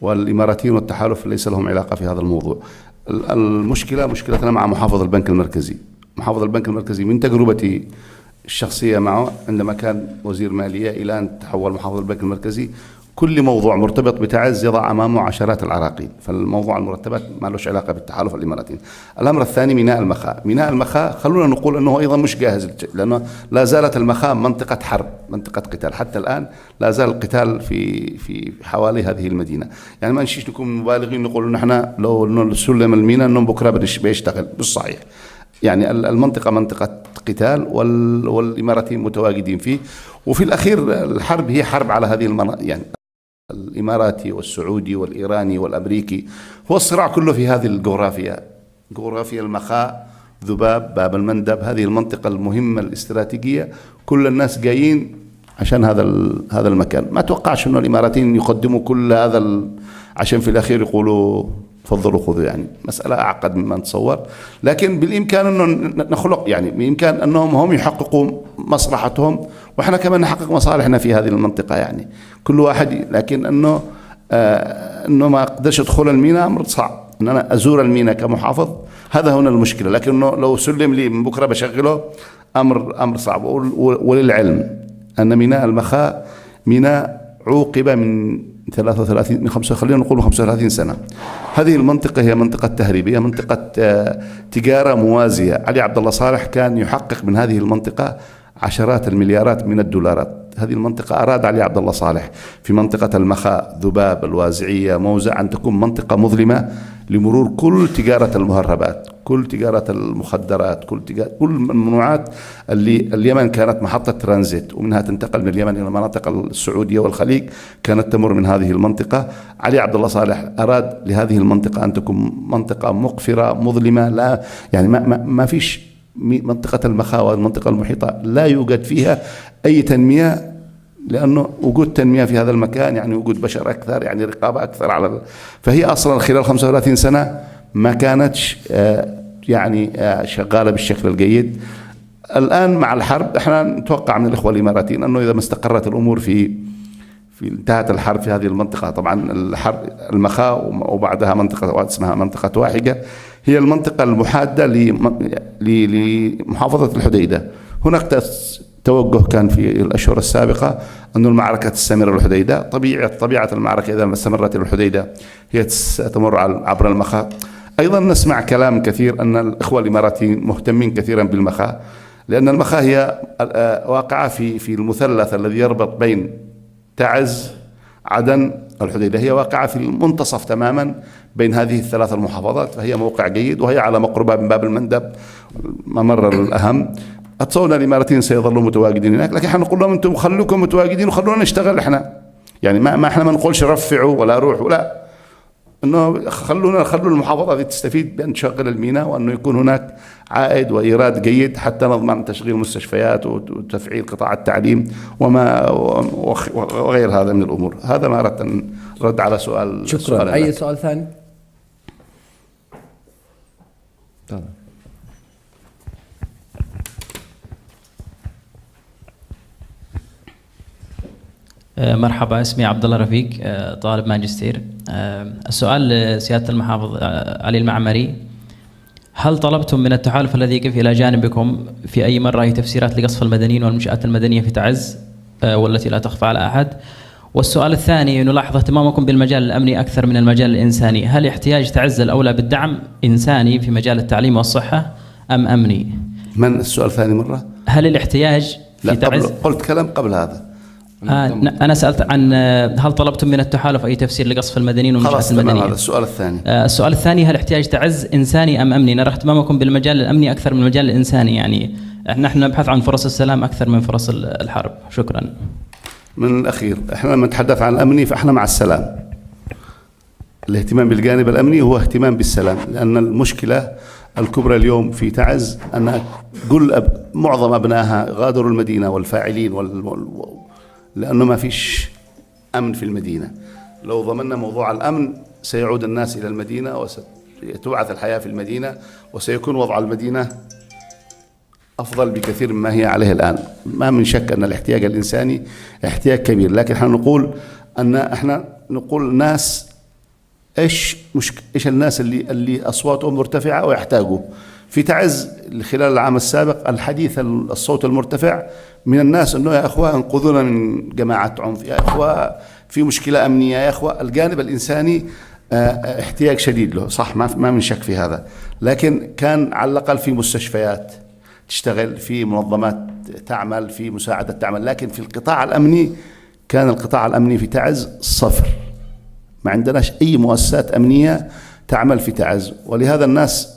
والإماراتيين والتحالف ليس لهم علاقة في هذا الموضوع. مشكلتنا مع محافظ البنك المركزي. محافظ البنك المركزي من تجربتي الشخصية معه عندما كان وزير مالية إلى أن تحول محافظ البنك المركزي، كل موضوع مرتبط بتعز يضع أمامه عشرات العراقيل. فالموضوع المرتبات ما له علاقة بالتحالف الإماراتي. الأمر الثاني ميناء المخا. ميناء المخا خلونا نقول أنه أيضا مش جاهز، لأنه لا زالت المخا منطقة حرب، منطقة قتال. حتى الآن لا زال القتال في حوالي هذه المدينة. يعني ما نشيش نكون مبالغين نقول نحن لو سلم الميناء أنه بكرة بيشتغل، مش صحيح. يعني المنطقة منطقة قتال والإماراتيين متواجدين فيه. وفي الأخير الحرب هي حرب على هذه المناطق، يعني الإماراتي والسعودي والإيراني والأمريكي، هو الصراع كله في هذه الجغرافيا، جغرافيا المخاء، ذباب، باب المندب، هذه المنطقة المهمة الاستراتيجية. كل الناس جايين عشان هذا المكان. ما توقعش إنه الإماراتيين يقدموا كل هذا عشان في الأخير يقولوا تفضلوا خذوا. يعني مسألة أعقد مما نتصور، لكن بالإمكان أنه نخلق، يعني بإمكان أنهم هم يحققوا مصلحتهم وإحنا كمان نحقق مصالحنا في هذه المنطقة. يعني كل واحد، لكن أنه ما أقدرش أدخل الميناء أمر صعب. أن أنا أزور الميناء كمحافظ هذا هنا المشكلة، لكنه لو سلم لي من بكرة بشغله أمر صعب. وللعلم أن ميناء المخاء ميناء عوقب من 35 خلينا نقول 35 سنة. هذه المنطقة هي منطقة تهريبية، منطقة تجارة موازية. علي عبد الله صالح كان يحقق من هذه المنطقة عشرات المليارات من الدولارات. هذه المنطقة أراد علي عبد الله صالح في منطقة المخاء، ذباب، الوازعية، موزع أن تكون منطقة مظلمة لمرور كل تجارة المهربات، كل تجارة المخدرات، كل الممنوعات اللي اليمن كانت محطة ترانزيت، ومنها تنتقل من اليمن إلى المناطق السعودية والخليج، كانت تمر من هذه المنطقة. علي عبد الله صالح أراد لهذه المنطقة أن تكون منطقة مقفرة مظلمة، لا يعني ما فيش منطقة المخاوة، المنطقة المحيطة لا يوجد فيها أي تنمية، لأنه وجود تنمية في هذا المكان يعني وجود بشر أكثر، يعني رقابة أكثر على فهي أصلا خلال 35 سنة ما كانتش يعني شغالة بالشكل الجيد. الآن مع الحرب احنا نتوقع من الإخوة الإماراتيين أنه إذا ما استقرت الأمور في انتهت الحرب في هذه المنطقة، طبعا الحرب المخاء وبعدها منطقة اسمها منطقة واحدة، هي المنطقة المحادة لمحافظة الحديدة. هناك توجه كان في الأشهر السابقة أن المعركة تستمر الحديدة. طبيعة المعركة إذا ما استمرت الحديدة هي ستمر عبر المخاء. أيضا نسمع كلام كثير أن الإخوة الإماراتيين مهتمين كثيرا بالمخاء، لأن المخاء هي واقعة في المثلث الذي يربط بين تعز، عدن، الحديدة. هي واقعة في المنتصف تماما بين هذه الثلاث المحافظات، فهي موقع جيد وهي على مقربة من باب المندب، ممر الأهم. أتصور الإماراتيين سيظلوا متواجدين هناك، لكن احنا نقول لهم أنتم خلوكم متواجدين وخلونا نشتغل احنا. يعني ما احنا ما نقولش رفعوا ولا روحوا، لا، انه خلوا المحافظة تستفيد بأن تشغل الميناء، وأنه يكون هناك عائد وإيراد جيد حتى نضمن تشغيل مستشفيات وتفعيل قطاع التعليم وغير هذا من الأمور. هذا ما أردت أن رد على سؤال. شكرا. أي سؤال ثاني؟ طبعا. مرحبا، اسمي عبد الله رفيق، طالب ماجستير. السؤال لسيادة المحافظ علي المعمري: هل طلبتم من التحالف الذي يقف إلى جانبكم في أي مرة أي تفسيرات لقصف المدنيين والمنشآت المدنية في تعز والتي لا تخفى على أحد؟ والسؤال الثاني: نلاحظ اهتمامكم بالمجال الأمني أكثر من المجال الإنساني، هل احتياج تعز الأولى بالدعم إنساني في مجال التعليم والصحة أم أمني؟ من السؤال الثاني مرة؟ هل الاحتياج في تعز؟ قلت كلام قبل هذا. أنا سألت عن هل طلبتم من التحالف أي تفسير لقصف المدنيين والمنشآت المدنية؟ هذا السؤال الثاني. السؤال الثاني: هل احتياج تعز إنساني أم أمني؟ نرى اهتمامكم بالمجال الأمني أكثر من المجال الإنساني، يعني نحن نبحث عن فرص السلام أكثر من فرص الحرب. شكرا. من الأخير، احنا لما نتحدث عن الأمني فاحنا مع السلام. الاهتمام بالجانب الأمني هو اهتمام بالسلام، لأن المشكلة الكبرى اليوم في تعز أن معظم أبنائها غادروا المدينة والفاعلين لأنه ما فيش أمن في المدينة. لو ضمننا موضوع الأمن سيعود الناس إلى المدينة وستبعث الحياة في المدينة، وسيكون وضع المدينة أفضل بكثير مما هي عليه الآن. ما من شك أن الاحتياج الإنساني احتياج كبير، لكن احنا نقول ناس إيش الناس اللي أصواتهم مرتفعة ويحتاجوا. في تعز خلال العام السابق الحديث الصوت المرتفع من الناس أنه يا أخوة انقذونا من جماعات عنف، يا أخوة في مشكلة أمنية، يا أخوة. الجانب الإنساني احتياج شديد له، صح، ما من شك في هذا، لكن كان على الأقل في مستشفيات تشتغل، في منظمات تعمل، في مساعدة تعمل. لكن في القطاع الأمني كان القطاع الأمني في تعز صفر، ما عندناش أي مؤسسات أمنية تعمل في تعز. ولهذا الناس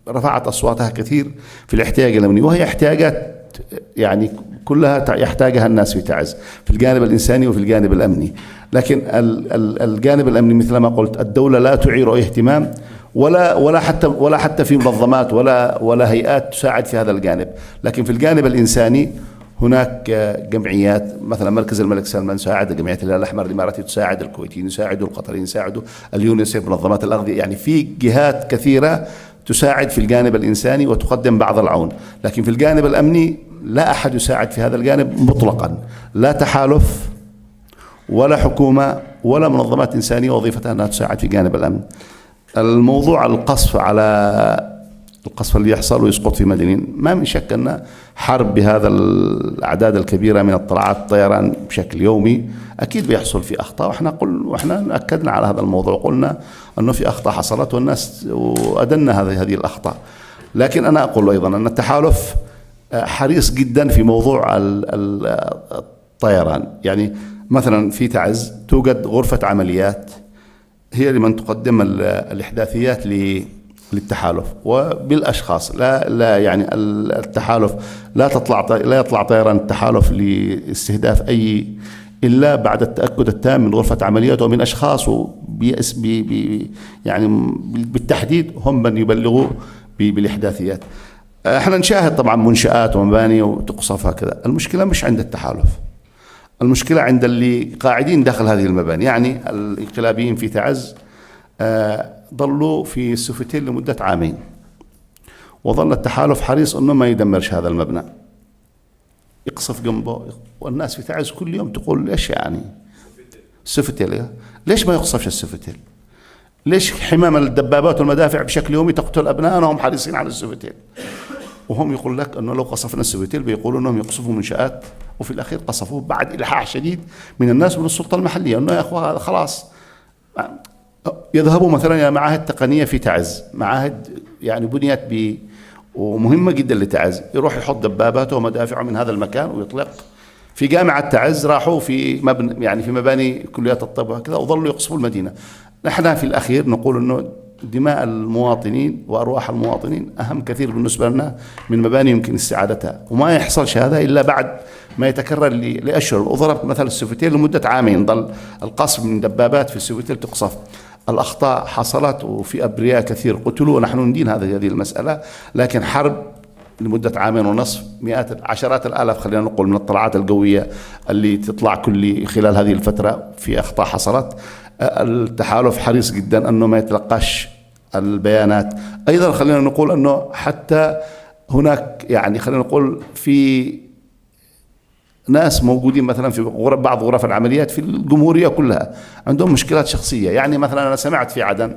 رفعت أصواتها كثير في الاحتياج الأمني، وهي احتياجات يعني كلها يحتاجها الناس في تعز، في الجانب الإنساني وفي الجانب الأمني. لكن الجانب الأمني مثل ما قلت الدولة لا تعير أي اهتمام، ولا حتى في منظمات ولا هيئات تساعد في هذا الجانب. لكن في الجانب الإنساني هناك جمعيات، مثلا مركز الملك سلمان يساعد، جمعية الهلال الأحمر الإماراتي تساعد، الكويتيين يساعدوا، القطريين يساعدوا، اليونيسيف، منظمات الأغذية، يعني في جهات كثيرة تساعد في الجانب الإنساني وتقدم بعض العون. لكن في الجانب الأمني لا أحد يساعد في هذا الجانب مطلقا، لا تحالف ولا حكومة ولا منظمات إنسانية وظيفتها أنها تساعد في جانب الأمن. الموضوع القصف اللي يحصل ويسقط في مدنيين، ما من شك أن حرب بهذا الأعداد الكبيرة من اطلاعات الطيران بشكل يومي أكيد بيحصل في أخطاء، وإحنا أكدنا على هذا الموضوع وقلنا أنه في أخطاء حصلت والناس وأدنا هذه الأخطاء. لكن أنا أقول أيضا أن التحالف حريص جدا في موضوع الطيران. يعني مثلا في تعز توجد غرفة عمليات هي لمن تقدم الإحداثيات للتحالف وبالاشخاص. لا يعني التحالف لا يطلع طيران التحالف لاستهداف اي الا بعد التاكد التام من غرفه عمليات ومن اشخاص يعني بالتحديد هم من يبلغوا بالاحداثيات. احنا نشاهد طبعا منشآت ومباني وتقصف هكذا. المشكله مش عند التحالف، المشكله عند اللي قاعدين داخل هذه المباني. يعني الانقلابيين في تعز ظلوا في السوفتيل لمدة عامين، وظل التحالف حريص أنه ما يدمرش هذا المبنى، يقصف جنبه. والناس في تعز كل يوم تقول ليش يعني السوفتيل، ليش ما يقصفش السوفتيل؟ ليش حمام الدبابات والمدافع بشكل يومي تقتل أبنائنا وهم حريصين على السوفتيل؟ وهم يقول لك أنه لو قصفنا السوفتيل بيقولوا أنهم يقصفوا منشآت، وفي الأخير قصفوه بعد إلحاح شديد من الناس ومن السلطة المحلية أنه يا أخوة خلاص. يذهبوا مثلا إلى معاهد تقنية في تعز، معاهد يعني بنيت ومهمة جدا لتعز، يروح يحط دباباته ومدافعه من هذا المكان ويطلق. في جامعة تعز راحوا في مبنى يعني في مباني كليات الطب وكذا وظلوا يقصفوا المدينة. نحن في الأخير نقول أنه دماء المواطنين وأرواح المواطنين أهم كثير بالنسبة لنا من مباني يمكن استعادتها، وما يحصلش هذا إلا بعد ما يتكرر لأشهر. وضربت مثل السوفتيل لمدة عامين ظل القصف من دبابات في السوفتيل تقصف. الأخطاء حصلت وفي أبرياء كثير قتلوا ونحن ندين هذه المسألة، لكن حرب لمدة عامين ونصف مئات عشرات الآلاف خلينا نقول من الطلعات القوية اللي تطلع كل خلال هذه الفترة في أخطاء حصلت. التحالف حريص جدا أنه ما يتلقاش البيانات. أيضا خلينا نقول أنه حتى هناك يعني خلينا نقول في ناس موجودين مثلا في بعض غرف العمليات في الجمهورية كلها عندهم مشكلات شخصية. يعني مثلا أنا سمعت في عدن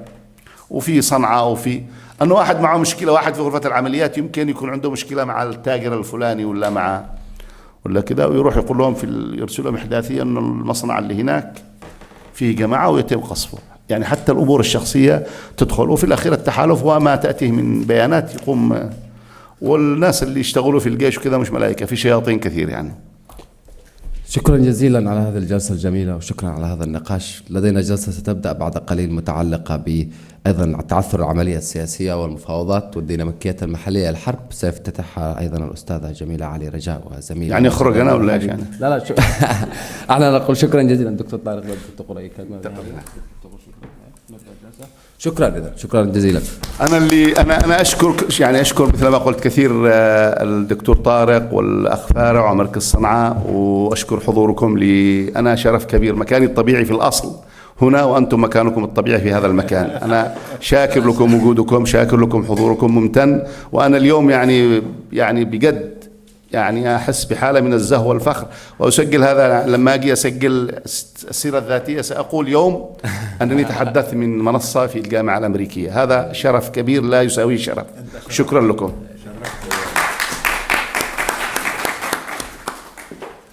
وفي صنعاء وفي أنه واحد معه مشكلة، واحد في غرفة العمليات يمكن يكون عنده مشكلة مع التاجر الفلاني ولا كده، ويروح يقول لهم يرسل لهم إحداثيا أنه المصنع اللي هناك فيه جماعة ويتم قصفه. يعني حتى الأمور الشخصية تدخل. وفي الأخير التحالف وما تأتيه من بيانات يقوم، والناس اللي يشتغلوا في الجيش وكذا مش ملائكة، في شياطين كثير يعني. شكرا جزيلا على هذه الجلسة الجميلة وشكرا على هذا النقاش. لدينا جلسة ستبدأ بعد قليل متعلقة أيضا تعثر العملية السياسية والمفاوضات والديناميكيات المحلية للحرب، سيفتتحها أيضا الأستاذة جميلة علي رجاء وزميلة. يعني أخرج أنا ولا إيش يعني؟ لا أنا نقول شكرا جزيلا دكتور طارق. تقول أي كلمة؟ شكرا جزيلا. انا اشكر مثل ما قلت كثير الدكتور طارق والاخ فارع ومركز صنعاء، واشكر حضوركم لي. انا شرف كبير، مكاني الطبيعي في الاصل هنا وانتم مكانكم الطبيعي في هذا المكان. انا شاكر لكم وجودكم، شاكر لكم حضوركم، ممتن. وانا اليوم يعني بجد يعني أحس بحالة من الزهو والفخر، وأسجل هذا لما أجي أسجل السيرة الذاتية سأقول يوم أنني تحدثت من منصة في الجامعة الأمريكية. هذا شرف كبير لا يساويه شرف. شكرا لكم.